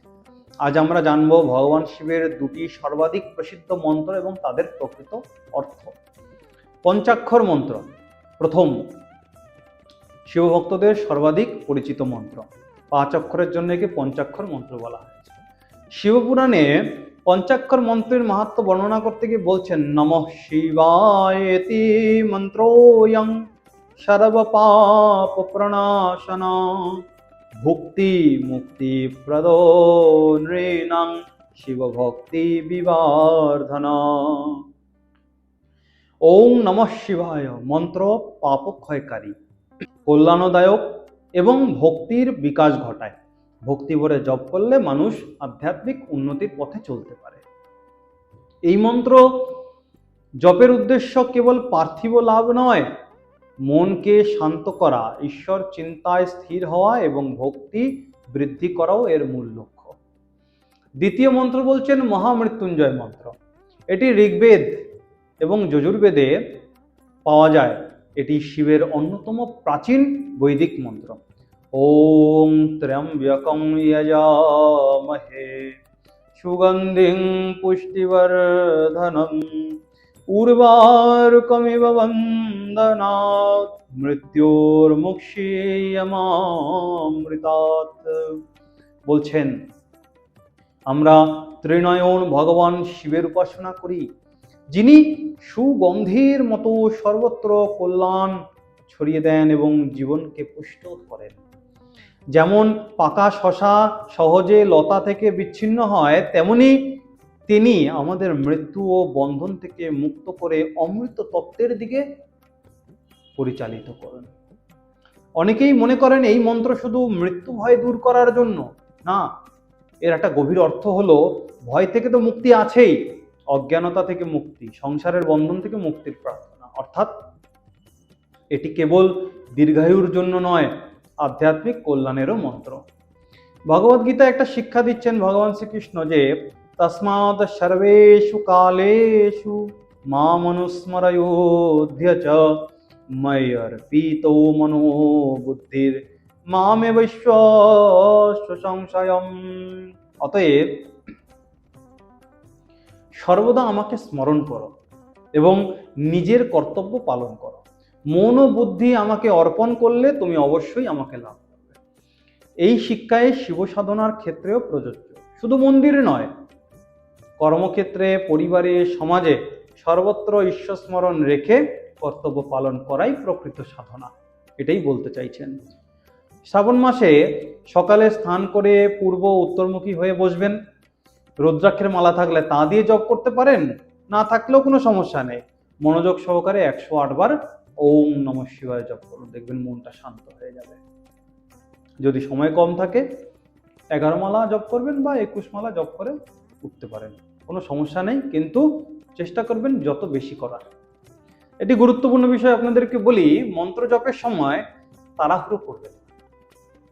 Speaker 1: আজ আমরা জানবো ভগবান শিবের দুটি সর্বাধিক প্রসিদ্ধ মন্ত্র এবং তাদের প্রকৃত অর্থ। পঞ্চাক্ষর মন্ত্র প্রথম, শিবভক্তদের সর্বাধিক পরিচিত মন্ত্র। 5 অক্ষরের জন্য একে পঞ্চাক্ষর মন্ত্র বলা হয়েছে। শিবপুরাণে পঞ্চাক্ষর মন্ত্রের মাহাত্ম্য বর্ণনা করতে গিয়ে বলছেন, নমঃ শিবায়েতি মন্ত্রোয়ং সর্বপাপ প্রণাশনা ভুক্তি মুক্তি প্রদো নৃণাং শিবভক্তি বিবর্ধনা। ওং নমঃ শিবায় মন্ত্র পাপক্ষয়কারী, কল্যাণদায়ক এবং ভক্তির বিকাশ ঘটায়। ভক্তি ভরে জপ করলে মানুষ আধ্যাত্মিক উন্নতির পথে চলতে পারে। এই মন্ত্র জপের উদ্দেশ্য কেবল পার্থিব লাভ নয়, মনকে শান্ত করা, ঈশ্বর চিন্তায় স্থির হওয়া এবং ভক্তি বৃদ্ধি করাও এর মূল লক্ষ্য। দ্বিতীয় মন্ত্র বলছেন মহামৃত্যুঞ্জয় মন্ত্র। এটি ঋগ্বেদ এবং যজুর্বেদে পাওয়া যায়। এটি শিবের অন্যতম প্রাচীন বৈদিক মন্ত্র। ওং ত্র্যম্বকং যজামহে সুগন্ধিং পুষ্টিবর্ধনম উর্বারুকমিব বন্দনাৎ মৃত্যুর্মুক্ষীয়মামৃতাৎ। বলছেন, আমরা ত্রিনয়ন ভগবান শিবের উপাসনা করি, যিনি সুগন্ধের মতো সর্বত্র কল্যাণ ছড়িয়ে দেন এবং জীবনকে পুষ্ট করেন। যেমন পাকা শশা সহজে লতা থেকে বিচ্ছিন্ন হয়, তেমনি তিনি আমাদের মৃত্যু ও বন্ধন থেকে মুক্ত করে অমৃত তত্ত্বের দিকে পরিচালিত করেন। অনেকেই মনে করেন এই মন্ত্র শুধু মৃত্যু ভয় দূর করার জন্য। না, এর একটা গভীর অর্থ হলো, ভয় থেকে তো মুক্তি আছেই, অজ্ঞানতা থেকে মুক্তি, সংসারের বন্ধন থেকে মুক্তির প্রার্থনা। অর্থাৎ এটি কেবল দীর্ঘায়ুর জন্য নয়, আধ্যাত্মিক কল্যাণেরও মন্ত্র। ভগবদ্গীতা একটা শিক্ষা দিচ্ছেন ভগবান শ্রীকৃষ্ণ যে তস্মাৎ সর্বেষু কালেষু মাম অনুস্মরয়োধ্য চ ময়্যর্পিতো মনো বুদ্ধির মামেবৈশ্য সংশয়ম। অতএব সর্বদা আমাকে স্মরণ করো এবং নিজের কর্তব্য পালন করো। মন ও বুদ্ধি আমাকে অর্পণ করলে তুমি অবশ্যই আমাকে লাভ করবে। এই শিক্ষায় শিব সাধনার ক্ষেত্রেও প্রযোজ্য। শুধু মন্দিরে নয়, কর্মক্ষেত্রে, পরিবারে, সমাজে সর্বত্র ঈশ্বর স্মরণ রেখে কর্তব্য পালন করাই প্রকৃত সাধনা। এটাই বলতে চাইছেন। শ্রাবণ মাসে সকালে স্নান করে পূর্ব উত্তরমুখী হয়ে বসবেন। রুদ্রাক্ষের মালা থাকলে তা দিয়ে জপ করতে পারেন, না থাকলেও কোনো সমস্যা নেই। মনোযোগ সহকারে 108 বার ওম নমঃ শিবায় জপ করুন, দেখবেন মনটা শান্ত হয়ে যাবে। যদি সময় কম থাকে 11 মালা জপ করবেন বা 21 মালা জপ করে উঠতে পারেন, কোনো সমস্যা নেই, কিন্তু চেষ্টা করবেন যত বেশি করার। এটি গুরুত্বপূর্ণ বিষয় আপনাদেরকে বলি, মন্ত্র জপের সময় তাড়াহুড়ো করবেন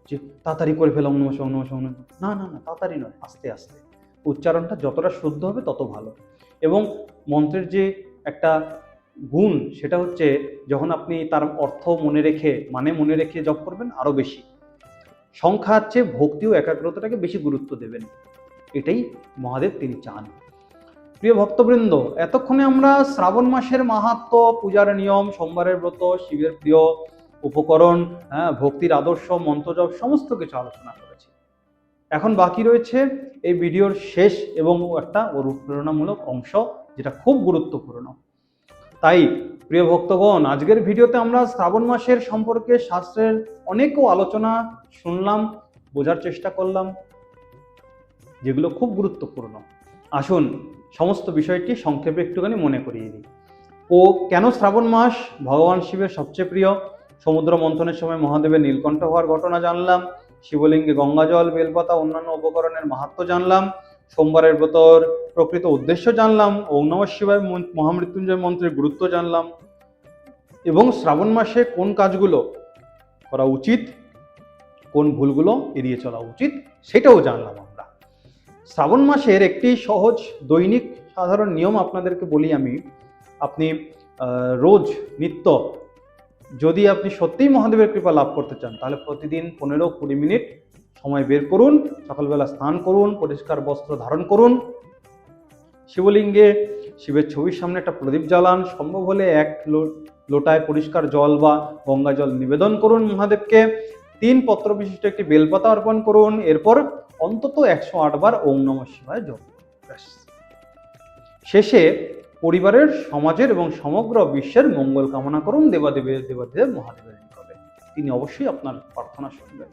Speaker 1: যে তাড়াতাড়ি করে ফেলাম নমঃ শিবায় নমঃ শিবায়। না না না, তাড়াতাড়ি নয়, আস্তে আস্তে। উচ্চারণটা যতটা শুদ্ধ হবে তত ভালো। এবং মন্ত্রের যে একটা গুণ, সেটা হচ্ছে যখন আপনি তার অর্থ মনে রেখে, মানে মনে রেখে জপ করবেন, আরো বেশি সংখ্যার চেয়ে ভক্তি ও একাগ্রতাটাকে বেশি গুরুত্ব দেবেন। এটাই মহাদেব তিনি চান। প্রিয় ভক্তবৃন্দ, এতক্ষণে আমরা শ্রাবণ মাসের মাহাত্ম্য, পূজার নিয়ম, সোমবারের ব্রত, শিবের প্রিয় উপকরণ, ভক্তির আদর্শ, মন্ত্রজপ সমস্ত কিছু আলোচনা করেছি। এখন বাকি রয়েছে এই ভিডিওর শেষ এবং একটা অনুপ্রেরণামূলক অংশ, যেটা খুব গুরুত্বপূর্ণ। তাই প্রিয় ভক্তগণ, আজকের ভিডিওতে আমরা শ্রাবণ মাসের সম্পর্কে শাস্ত্রের অনেক আলোচনা শুনলাম, বোঝার চেষ্টা করলাম, যেগুলো খুব গুরুত্বপূর্ণ। আসুন সমস্ত বিষয়টি সংক্ষেপে একটুখানি মনে করিয়ে দিই। কেন শ্রাবণ মাস ভগবান শিবের সবচেয়ে প্রিয়? সমুদ্র মন্থনের সময় মহাদেবের নীলকণ্ঠ হওয়ার ঘটনা জানলাম। শিবলিঙ্গে গঙ্গাজল, বেলপাতা, অন্যান্য উপকরণের মাহাত্ম্য জানলাম। সোমবারের ব্রতর প্রকৃত উদ্দেশ্য জানলাম। ওম নমঃ শিবায় মহামৃত্যুঞ্জয় মন্ত্রের গুরুত্ব জানলাম। এবং শ্রাবণ মাসে কোন কাজগুলো করা উচিত, কোন ভুলগুলো এড়িয়ে চলা উচিত সেটাও জানলাম আমরা। শ্রাবণ মাসের একটি সহজ দৈনিক সাধারণ নিয়ম আপনাদেরকে বলি আমি। আপনি রোজ নিত্য যদি আপনি সত্যিই মহাদেবের কৃপা লাভ করতে চান তাহলে প্রতিদিন 15-20 মিনিট সময় বের করুন, সকালবেলা স্নান করুন, পরিষ্কার বস্ত্র ধারণ করুন, শিবলিঙ্গে শিবের ছবির সামনে একটা প্রদীপ জ্বালান, সম্ভব হলে 1 লোটায় পরিষ্কার জল বা গঙ্গা জল নিবেদন করুন মহাদেবকে, 3 পত্র বিশিষ্ট একটি বেলপাতা অর্পণ করুন, এরপর অন্তত 108 বার ওম নমঃ শিবায় জপ করুন। শেষে পরিবারের, সমাজের এবং সমগ্র বিশ্বের মঙ্গল কামনা করুন দেবাদেব মহাদেবের নিকটে। তিনি অবশ্যই আপনার প্রার্থনা শুনবেন।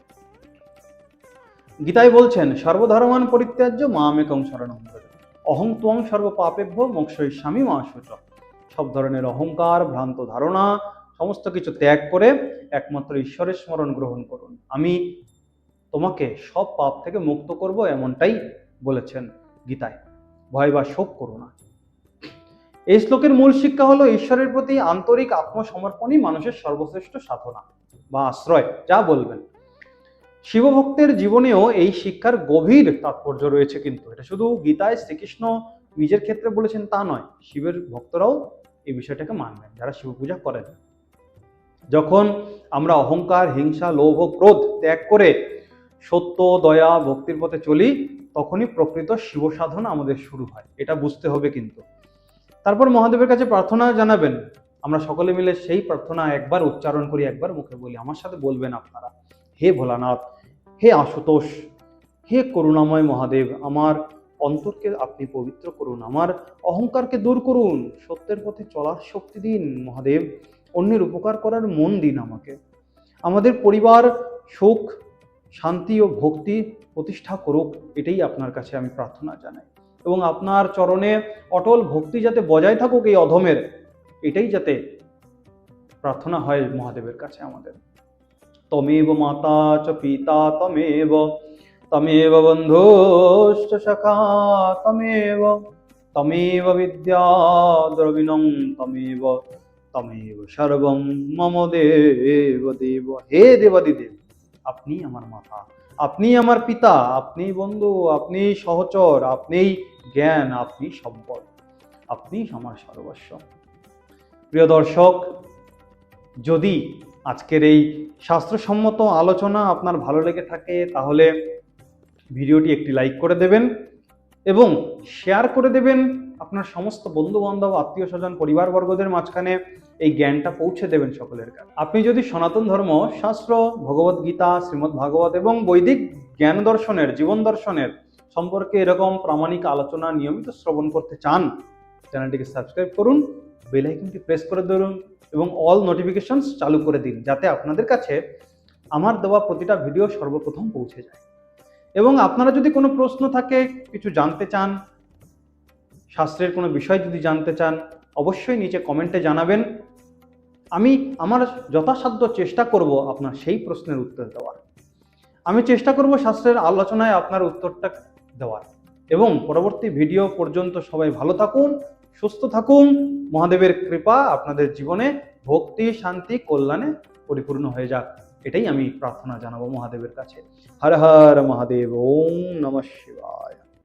Speaker 1: গীতায় বলছেন, সর্বধর্মান পরিত্যাজ্য মামেকং শরণং ব্রজ, অহং ত্বং সর্ব পাপেভ্য মোক্ষয়িষ্যামি মা শুচঃ। সব ধরনের অহংকার, ভ্রান্ত ধারণা সমস্ত কিছু ত্যাগ করে একমাত্র ঈশ্বরের স্মরণ গ্রহণ করুন, আমি তোমাকে সব পাপ থেকে মুক্ত করব, এমনটাই বলেছেন গীতায়। ভয় বা শোক করো না। এই শ্লোকের মূল শিক্ষা হলো ঈশ্বরের প্রতি আন্তরিক আত্মসমর্পণই মানুষের সর্বশ্রেষ্ঠ সাধনা বা আশ্রয়, যা বলবেন। শিবভক্তের জীবনেও এই শিক্ষার গভীর তাৎপর্য রয়েছে, কিন্তু এটা শুধু গীতায় শ্রীকৃষ্ণ নিজের ক্ষেত্রে বলেছেন তা নয়, শিবের ভক্তরাও এই বিষয়টাকে মানবেন যারা শিব পূজা করেন। যখন আমরা অহংকার, হিংসা, লোভ, ক্রোধ ত্যাগ করে সত্য, দয়া, ভক্তির পথে চলি, তখনই প্রকৃত শিব সাধনা আমাদের শুরু হয়, এটা বুঝতে হবে কিন্তু। তারপর মহাদেবের কাছে প্রার্থনা জানাবেন। আমরা সকলে মিলে সেই প্রার্থনা একবার উচ্চারণ করি, একবার মুখে বলি। আমার সাথে বলবেন আপনারা, হে ভোলানাথ, হে আশুতোষ, হে করুণাময় মহাদেব, আমার অন্তরকে আপনি পবিত্র করুন, আমার অহংকারকে দূর করুন, সত্যের পথে চলার শক্তি দিন মহাদেব, অন্যের উপকার করার মন দিন আমাকে, আমাদের পরিবার সুখ, শান্তি ও ভক্তি প্রতিষ্ঠা করুক, এটাই আপনার কাছে আমি প্রার্থনা জানাই। এবং আপনার চরণে অটল ভক্তি যাতে বজায় থাকুক এই অধমের, এটাই যাতে প্রার্থনা হয় মহাদেবের কাছে আমাদের। তমেব মাতা চ পিতা তমেব, তমেব বন্ধুশ্চ সখা তমেব, তমেব বিদ্যা দ্রবিণং তমেব, তমেব সর্বং মম দেব দেব। হে দেবাদিদেব, আপনি আমার মাতা, আপনি আমার পিতা, আপনি বন্ধু, আপনি সহচর, আপনি জ্ঞান, আপনি সম্পদ, আপনি আমার সর্বস্ব। প্রিয় দর্শক, যদি আজকের এই শাস্ত্রসম্মত আলোচনা আপনার ভালো লেগে থাকে তাহলে ভিডিওটি একটি লাইক করে দেবেন এবং শেয়ার করে দেবেন আপনার সমস্ত বন্ধু বান্ধব, আত্মীয় স্বজন, পরিবারবর্গদের মাঝখানে এই জ্ঞানটা পৌঁছে দেবেন সকলের কাছে। আপনি যদি সনাতন ধর্ম, শাস্ত্র, ভগবদ গীতা, শ্রীমদ্ ভাগবত এবং বৈদিক জ্ঞান দর্শনের, জীবন দর্শনের সম্পর্কে এরকম প্রামাণিক আলোচনা নিয়মিত শ্রবণ করতে চান, চ্যানেলটিকে সাবস্ক্রাইব করুন, বেল আইকনটি প্রেস করে ধরুন এবং অল নোটিফিকেশনস চালু করে দিন, যাতে আপনাদের কাছে আমার দেওয়া প্রতিটা ভিডিও সর্বপ্রথম পৌঁছে যায়। এবং আপনারা যদি কোনো প্রশ্ন থাকে, কিছু জানতে চান, শাস্ত্রের কোনো বিষয় যদি জানতে চান, অবশ্যই নিচে কমেন্টে জানাবেন। আমি আমার যথাসাধ্য চেষ্টা করব আপনার সেই প্রশ্নের উত্তর দেওয়ার। আমি চেষ্টা করব শাস্ত্রের আলোচনায় আপনার উত্তরটা দেওয়ার। এবং পরবর্তী ভিডিও পর্যন্ত সবাই ভালো থাকুন, সুস্থ থাকুন, মহাদেবের কৃপা আপনাদের জীবনে ভক্তি, শান্তি, কল্যাণে পরিপূর্ণ হয়ে যাক, এটাই আমি প্রার্থনা জানাবো মহাদেবের কাছে। হর হর মহাদেব, ওম নমঃ শিবায়।